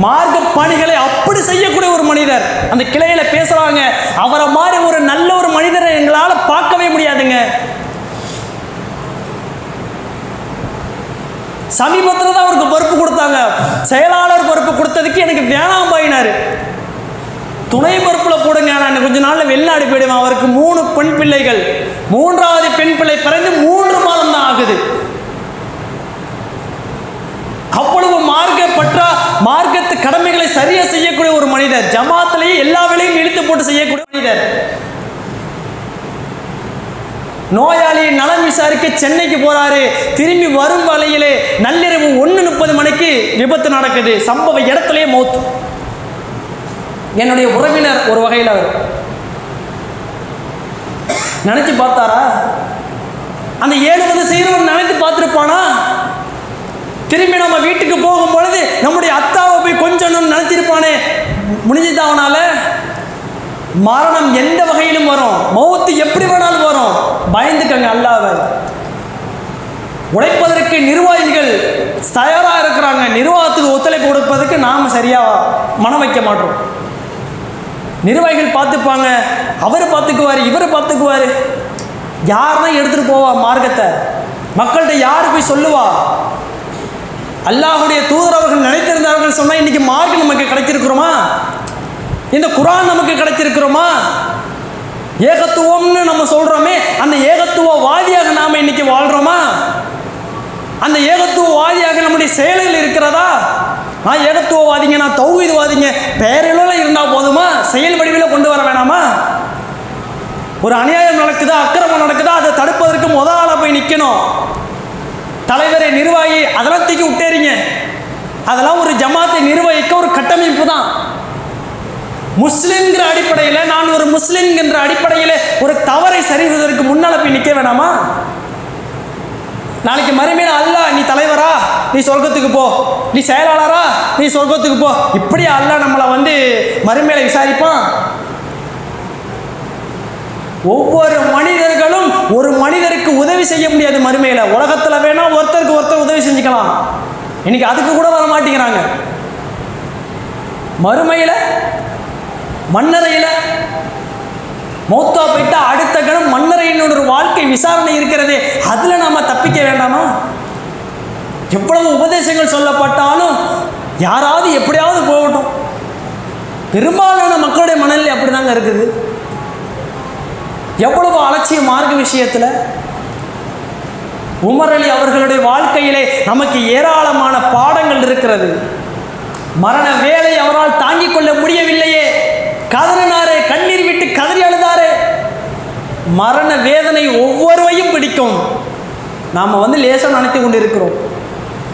மார்க்க பணிகளை அப்படி செய்யக்கூடிய ஒரு மனிதர் அந்த கிளையில பேசுறாங்க. அவரை மாதிரி ஒரு நல்ல ஒரு மனிதரை எங்களால் பார்க்கவே முடியாதுங்க. சமீபத்தில் தான் அவருக்கு பொறுப்பு கொடுத்தாங்க. செயலாளர் பொறுப்பு கொடுத்ததுக்கு எனக்கு வேணாம் பாயினாரு. துணை பொறுப்பில் போடுங்க, நான் கொஞ்ச நாளில் வெளிநாடு போயிடுவேன். அவருக்கு 3 பெண் பிள்ளைகள். 3வது பெண் பிள்ளை பிறந்து 3 மாதம் தான் ஆகுது. அவ்வளவு மார்க்கத்து கடமைகளை சரியா செய்யக்கூடிய ஒரு மனிதர், ஜமாத்திலேயே எல்லா வேலையும் இழுத்து போட்டு செய்யக்கூடிய மனிதர். நோயாளியை நலம் விசாரிக்க சென்னைக்கு போறாரு. திரும்பி வரும் வழியிலே நள்ளிரவு 1:30 மணிக்கு விபத்து நடக்குது. சம்பவ இடத்திலேயே மௌத். என்னுடைய உறவினர் ஒரு வகையில். அவர் நினைச்சு பார்த்தாரா? அந்த 7 செய்கிறவன் நினைத்து பார்த்துருப்பானா? திரும்பி நம்ம வீட்டுக்கு போகும் பொழுது நம்முடைய அத்தாவை போய் கொஞ்சம் நினைச்சிருப்பானே? முடிஞ்சுதான் அவனால. மரணம் எந்த வகையிலும் வரும், மௌத்து எப்படி வேணாலும் வரும். பயந்துக்கங்க அல்லாஹ்வை. உழைப்பதற்கு நிர்வாகிகள் தயாராக இருக்கிறாங்க. நிர்வாகத்துக்கு ஒத்துழைப்பு கொடுப்பதற்கு நாம் சரியா மனம் வைக்க மாட்டோம். நிர்வாகிகள் பார்த்துப்பாங்க, அவர் பார்த்துக்குவார், இவர் பார்த்துக்குவார். யார் தான் எடுத்துகிட்டு போவா மார்க்கத்தை? மக்கள்கிட்ட யார் போய் சொல்லுவா? அல்லாஹுடைய தூதர் அவர்கள் நினைத்திருந்தார்கள் சொன்னால் இன்னைக்கு மார்க்கம் நமக்கு கிடைச்சிருக்கிறோமா? இந்த குர்ஆன் நமக்கு கிடைச்சிருக்கிறோமா? ஏகத்துவம்னு நம்ம சொல்கிறோமே, அந்த ஏகத்துவவாதியாக நாம் இன்னைக்கு வாழ்கிறோமா? அந்த ஏகத்துவவாதியாக நம்முடைய செயல்கள் இருக்கிறதா? நான் ஏகத்துவவாதிங்க, நான் தௌஹீத்வாதிங்க பெயரில் இருந்தால் போதுமா? செயல் வடிவில் கொண்டு வர வேணாமா? ஒரு அநியாயம் நடக்குதா, அக்கிரமம் நடக்குதா, அதை தடுப்பதற்கு முதல் ஆளாக போய் நிற்கணும். தலைவரை, நிர்வாகி அதெல்லாம் தூக்கி விட்டேறீங்க. அதெல்லாம் ஒரு ஜமாத்தை நிர்வகிக்க ஒரு கட்டமைப்பு தான். முஸ்லிம்ங்கிற அடிப்படையில், நான் ஒரு முஸ்லிம் என்ற அடிப்படையில் ஒரு தவறை சரிவதற்கு முன்னால் போய் நிற்க வேணாமா? நாளைக்கு மறுமையில் அல்லாஹ் நீ தலைவரா, நீ சொர்க்கத்துக்கு போ, நீ செயலாளரா, நீ சொர்க்கத்துக்கு போ, இப்படி அல்லாஹ் நம்மளை மறுமையில விசாரிப்பான். ஒவ்வொரு மனிதர்களும் ஒரு மனிதருக்கு உதவி செய்ய முடியாது மறுமையில. உலகத்தில் வேணா ஒருத்தருக்கு ஒருத்தர் உதவி செஞ்சுக்கலாம். இன்னைக்கு அதுக்கு கூட வர மாட்டேங்கிறாங்க. மறுமையில மண்ணறையில மௌத்தா போயிட்டா அடுத்த கணம் மண்ணறையின் ஒரு வாழ்க்கை விசாரணை இருக்கிறது. அதுல நாம தப்பிக்க வேண்டாமா? எவ்வளவு உபதேசங்கள் சொல்லப்பட்டாலும் யாராவது எப்படியாவது போகட்டும். பெரும்பாலான மக்களுடைய மனநிலை அப்படிதாங்க இருக்குது. எவ்வளவு அலட்சியம் மார்க்க விஷயத்தில். உமர் அலி அவர்களுடைய வாழ்க்கையிலே நமக்கு ஏராளமான பாடங்கள் இருக்கிறது. மரண வேலை அவரால் தாங்கிக் கொள்ள முடியவில்லையே, கதறினாரே, கண்ணீர் விட்டு கதறி அழுதாரே. மரண வேதனை ஒவ்வொருவரையும் பிடிக்கும். நாம் வந்து லேசாக நினைத்து கொண்டு இருக்கிறோம்.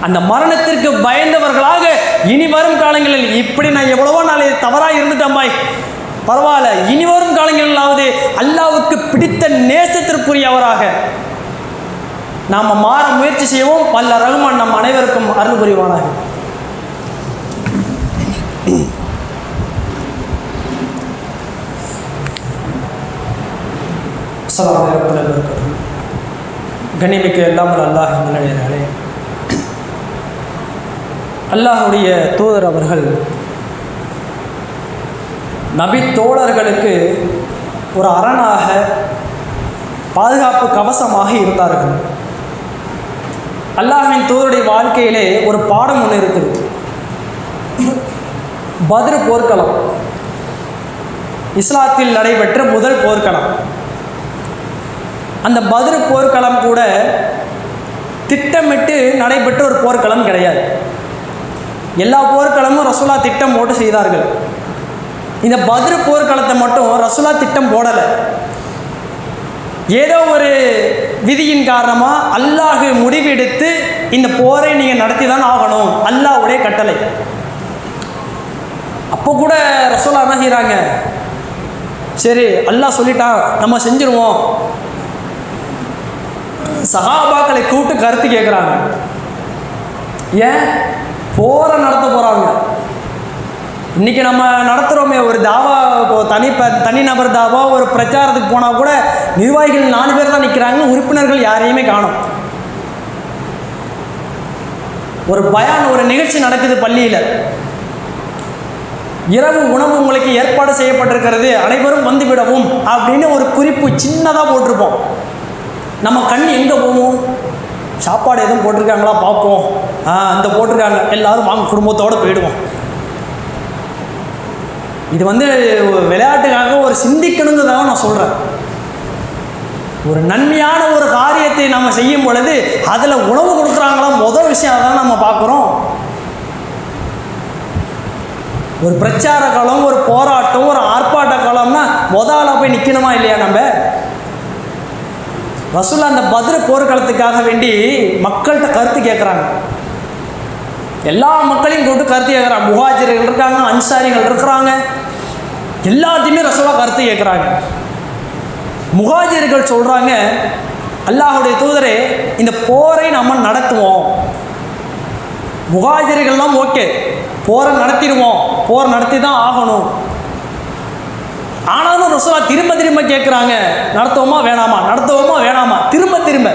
அந்த மரணத்திற்கு பயந்தவர்களாக இனி வரும் காலங்களில், இப்படி நான் எவ்வளவோ நாளை தவறாக இருந்துட்டம்பாய், பரவாயில்ல, இனி வரும் காலங்களிலாவது அல்லாஹ்வுக்கு பிடித்த நேசத்திற்குரியவராக நாம் மாற முயற்சி செய்வோம். வல்ல ரஹ்மான் நம் அனைவருக்கும் அருள் புரிவானாக. அஸ்ஸலாமு அலைக்கும் வரஹ்மத்துல்லாஹி. கண்ணியமிக்க எல்லாம் அல்லாஹ் நல்லடியார்களே, அல்லாஹ்வுடைய தூதர் அவர்கள் நபி தோழர்களுக்கு ஒரு அரணாக, பாதுகாப்பு கவசமாக இருந்தார்கள். அல்லாஹ்வின் தூதருடைய வாழ்க்கையிலே ஒரு பாடம் ஒன்று இருக்குது. பத்ர் போர்க்களம் இஸ்லாத்தில் நடைபெற்ற முதல் போர்க்களம். அந்த பத்ர் போர்க்களம் கூட திட்டமிட்டு நடைபெற்ற ஒரு போர்க்களம் கிடையாது. எல்லா போர்க்களமும் ரசூலா திட்டம் போட்டு செய்தார்கள். இந்த பத்ர் போர்க்களத்தை மட்டும் ரசூலா திட்டம் போடலை. ஏதோ ஒரு விதியின் காரணமாக அல்லாஹ் முடிவெடுத்து இந்த போரை நீங்கள் நடத்தி தான் ஆகணும், அல்லாஹ்வுடைய கட்டளை. அப்போ கூட ரசூலா என்ன செய்கிறாங்க, சரி அல்லாஹ் சொல்லிட்டான் நம்ம செஞ்சுருவோம். சஹாபாக்களை கூப்பிட்டு கருத்து கேட்குறாங்க. ஏன் போரை நடத்த போகிறாங்க? இன்றைக்கி நம்ம நடத்துகிறோமே ஒரு தாவா, தனிநபர் தாவா, ஒரு பிரச்சாரத்துக்கு போனால் கூட நிர்வாகிகள் 4 பேர் தான் நிற்கிறாங்க, உறுப்பினர்கள் யாரையுமே காணோம். ஒரு பயான், ஒரு நிகழ்ச்சி நடக்குது பள்ளியில், இரவு உணவு உங்களுக்கு ஏற்பாடு செய்யப்பட்டிருக்கிறது, அனைவரும் வந்துவிடவும் அப்படின்னு ஒரு குறிப்பு சின்னதாக போட்டிருப்போம். நம்ம கண் எங்கே போவோம்? சாப்பாடு எதுவும் போட்டிருக்காங்களா பார்ப்போம். அந்த போட்டிருக்காங்க, எல்லோரும் வாங்க குடும்பத்தோடு போயிடுவோம். இது வந்து விளையாட்டுக்காக ஒரு சிந்திக்கணுங்கிறதாக நான் சொல்கிறேன். ஒரு நன்மையான ஒரு காரியத்தை நம்ம செய்யும் பொழுது அதில் உணவு கொடுக்குறாங்களா முதல் விஷயம் தான் நம்ம பார்க்குறோம். ஒரு பிரச்சார காலம், ஒரு போராட்டம், ஒரு ஆர்ப்பாட்ட காலம்னா முதல்ல போய் நிற்கணுமா இல்லையா? நம்ம ரசூலா அந்த பத்ர் போர்க்களத்துக்காக வேண்டி மக்கள்கிட்ட கருத்து கேட்குறாங்க. எல்லா மக்களையும் கூப்பிட்டு கருத்து கேட்குறாங்க. முஹாஜிர்கள் இருக்காங்க, அன்சாரிகள் இருக்கிறாங்க, எல்லாத்தையுமே ரசூலா கருத்து கேட்குறாங்க. முஹாஜிர்கள் சொல்கிறாங்க, அல்லாஹ்வுடைய தூதரே இந்த போரை நம்ம நடத்துவோம். முஹாஜிர்கள்லாம் ஓகே, போரை நடத்திடுவோம், போர் நடத்தி தான் ஆகணும். ஆனாலும் ரசூலா திரும்ப திரும்ப கேட்குறாங்க, நடத்துவோமா வேணாமா, நடத்துவோமா வேணாமா, திரும்ப திரும்ப.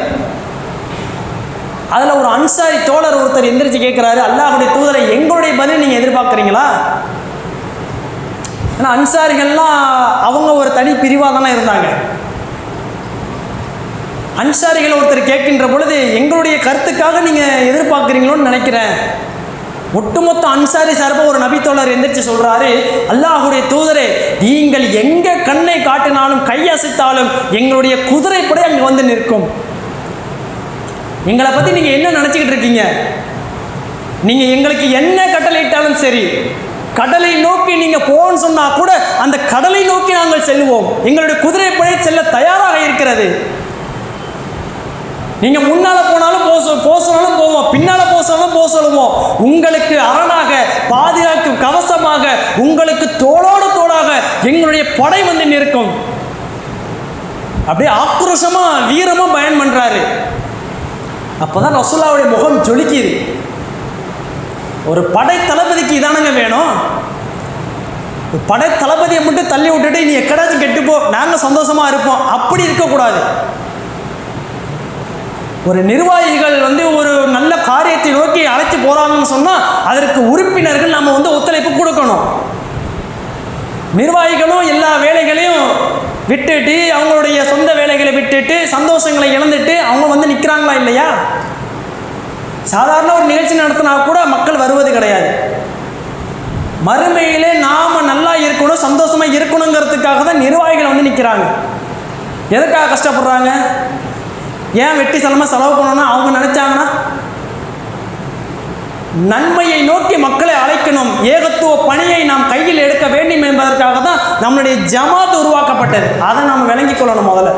அதில் ஒரு அன்சாரி தோழர் ஒருத்தர் எந்திரிச்சு கேட்குறாரு, அல்லாஹ்வுடைய தூதரை எங்களுடைய பதில் நீங்கள் எதிர்பார்க்குறீங்களா? ஏன்னா அன்சாரிகள்லாம் அவங்க ஒரு தனி பிரிவாக தானே இருந்தாங்க. அன்சாரிகள் ஒருத்தர் கேட்கின்ற பொழுது எங்களுடைய கருத்துக்காக நீங்கள் எதிர்பார்க்குறீங்களோன்னு நினைக்கிறேன். ஒட்டுமொத்த அன்சாரி சார்பாக ஒரு நபித்தோழர் எந்திரிச்சு சொல்கிறாரு, அல்லாஹ்வுடைய தூதரே நீங்கள் எங்கே கண்ணை காட்டினாலும் கையசைத்தாலும் எங்களுடைய குதிரைப்படை அங்கே வந்து நிற்கும். எங்களை பற்றி நீங்கள் என்ன நினச்சிக்கிட்டு இருக்கீங்க? நீங்கள் எங்களுக்கு என்ன கட்டளை இட்டாலும் சரி, கடலை நோக்கி நீங்கள் போன்னு சொன்னால் கூட அந்த கடலை நோக்கி நாங்கள் செல்வோம். எங்களுடைய குதிரைப்படை செல்ல தயாராக இருக்கிறது. நீங்கள் முன்னால் போனாலும் போனாலும் போவோம், பின்னால் போக சொல்லுவோம். உங்களுக்கு அரணாக, பாதுகாப்பு கவசமாக, உங்களுக்கு தோளோடு தோளாக எங்களுடைய படை வந்து நிற்கும். அப்படியே ஆக்ரோஷமாக வீரமாக பயன் பண்ணுறாரு. அப்போ தான் ரசூலுல்லாஹ்வுடைய முகம் ஜொலிக்குது. ஒரு படை தளபதிக்கு இதானங்க வேணும். படை தளபதியை மட்டும் தள்ளி விட்டுட்டு நீ எக்கடாச்சும் கெட்டுப்போ, நாங்கள் சந்தோஷமாக இருப்போம், அப்படி இருக்கக்கூடாது. ஒரு நிர்வாகிகள் வந்து ஒரு நல்ல காரியத்தை நோக்கி அழைச்சி போகிறாங்கன்னு சொன்னால் அதற்கு உறுப்பினர்கள் நம்ம வந்து ஒத்துழைப்பு கொடுக்கணும். நிர்வாகிகளும் எல்லா வேலைகளையும் விட்டுட்டு, அவங்களுடைய சொந்த வேலைகளை விட்டுட்டு, சந்தோஷங்களை இழந்துட்டு அவங்க வந்து நிற்கிறாங்களா இல்லையா? சாதாரண ஒரு நிகழ்ச்சி நடத்தினா கூட மக்கள் வருவது கிடையாது. மறுமையிலே நாம் நல்லா இருக்கணும், சந்தோஷமாக இருக்கணுங்கிறதுக்காக தான் நிர்வாகிகள் வந்து நிற்கிறாங்க. எதுக்காக கஷ்டப்படுறாங்க? ஏன் வெட்டி செலமாக செலவு பண்ணணும்னா அவங்க நினச்சாங்கன்னா நன்மையை நோக்கி மக்களை அழைக்கணும், ஏகத்துவ பணியை நாம் கையில் எடுக்க வேண்டும் என்பதற்காக தான் நம்மளுடைய ஜமாத் உருவாக்கப்பட்டது. அதை நாம் விளங்கிக் கொள்ளணும். முதல்ல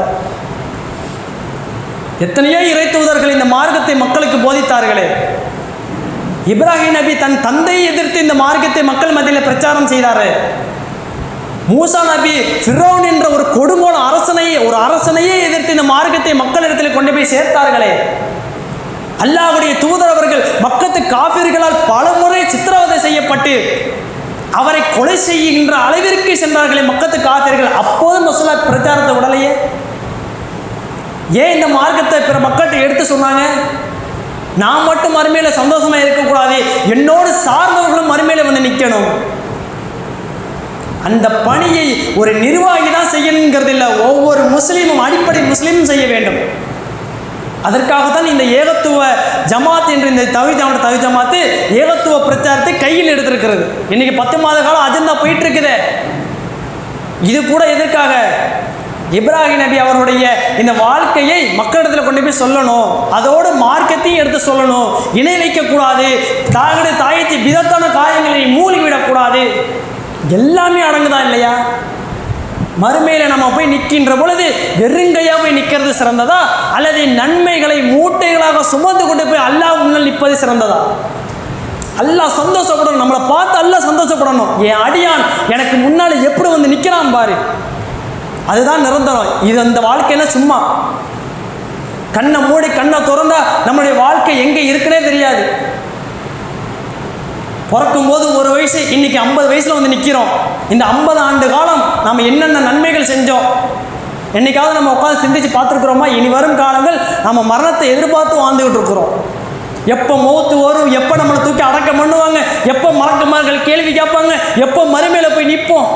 எத்தனையோ இறை தூதர்கள் இந்த மார்க்கத்தை மக்களுக்கு போதித்தார்களே. இப்ராஹிம் நபி தன் தந்தையை எதிர்த்து இந்த மார்க்கத்தை மக்கள் மத்தியில் பிரச்சாரம் செய்தார். மூசா நபி ஃபிரௌன் என்ற ஒரு கொடுங்கோல அரசனையே எதிர்த்து இந்த மார்க்கத்தை மக்களிடத்தில் கொண்டு போய் சேர்த்தார்களே. அல்லாஹ்வுடைய தூதர் அவர்கள் மக்கத்து காபிர்களால் பல முறை சித்திரவதை செய்யப்பட்டு அவரை கொலை செய்கின்ற அளவிற்கு சென்றார்களே மக்கத்து காபிர்கள். அப்போதும் ரசூலுல்லாஹ் பிரச்சாரத்தை விடலையே. ஏன் இந்த மார்க்கத்தை பிற மக்கள்கிட்ட எடுத்து சொன்னாங்க? நான் மட்டும் மறுமையில் சந்தோஷமா இருக்கக்கூடாது, என்னோடு சார்ந்தவர்களும் மறுமையில் வந்து நிற்கணும். அந்த பணியை ஒரு நிர்வாகி தான் செய்யணுங்கிறது இல்லை, ஒவ்வொரு முஸ்லீமும் அடிப்படை முஸ்லீமும் செய்ய வேண்டும். அதற்காகத்தான் இந்த ஏகத்துவ ஜமாத் என்று இந்த தவி ஜமாத்து ஏகத்துவ பிரச்சாரத்தை கையில் எடுத்திருக்கிறது. இன்னைக்கு 10 மாத காலம் அஜெண்டா போயிட்டு இருக்குது. இது கூட எதற்காக? இப்ராஹிம் நபி அவருடைய இந்த வாழ்க்கையை மக்களிடத்தில் கொண்டு போய் சொல்லணும், அதோடு மார்க்கத்தையும் எடுத்து சொல்லணும், இணை வைக்கக்கூடாது, தாயத்தை விதத்தான காரியங்களை மூழ்கிவிடக்கூடாது, எல்லாமே அடங்குதான் இல்லையா? மறுமையில் நம்ம போய் நிற்கின்ற பொழுது வெறுங்கையாக போய் நிற்கிறது சிறந்ததா, அல்லது நன்மைகளை மூட்டைகளாக சுமந்து கொண்டு போய் அல்லாஹ் முன்னால் நிற்பது சிறந்ததா? அல்லாஹ் சந்தோஷப்படணும், நம்மளை பார்த்து அல்லாஹ் சந்தோஷப்படணும். என் அடியான் எனக்கு முன்னால் எப்படி வந்து நிற்கிறான் பாரு, அதுதான் நிரந்தரம். இது அந்த வாழ்க்கையில் சும்மா கண்ணை மூடி கண்ணை திறந்தா நம்மளுடைய வாழ்க்கை எங்கே இருக்குன்னே தெரியாது. பிறக்கும்போது ஒரு வயசு, இன்னைக்கு 50 வயசில் வந்து நிற்கிறோம். இந்த 50 ஆண்டு காலம் நம்ம என்னென்ன நன்மைகள் செஞ்சோம் என்னைக்காவது நம்ம உட்காந்து சிந்திச்சு பார்த்துருக்குறோமா? இனி வரும் காலங்கள் நம்ம மரணத்தை எதிர்பார்த்து வாழ்ந்துக்கிட்டு இருக்கிறோம். எப்போ மௌத்து வரும், எப்போ நம்மளை தூக்கி அடக்கம் பண்ணுவாங்க, எப்போ மலக்குமார்கள் கேள்வி கேட்பாங்க, எப்போ மறுமையில் போய் நிற்போம்.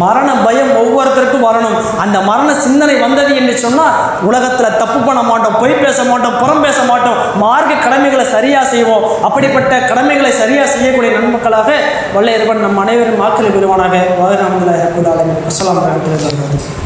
மரண பயம் ஒவ்வொருத்தருக்கும் வரணும். அந்த மரண சிந்தனை வந்தது என்று சொன்னால் உலகத்தில் தப்பு பண்ண மாட்டோம், பொய் பேச மாட்டோம், புறம் பேச மாட்டோம், மார்க்க கடமைகளை சரியாக செய்வோம். அப்படிப்பட்ட கடமைகளை சரியாக செய்யக்கூடிய நன்மக்களாக வல்ல இறைவன் நம் அனைவரும் வாக்களிப்பு பெறுவானாக. வாகனம் அஸ்ஸலாமு அலைக்கும்.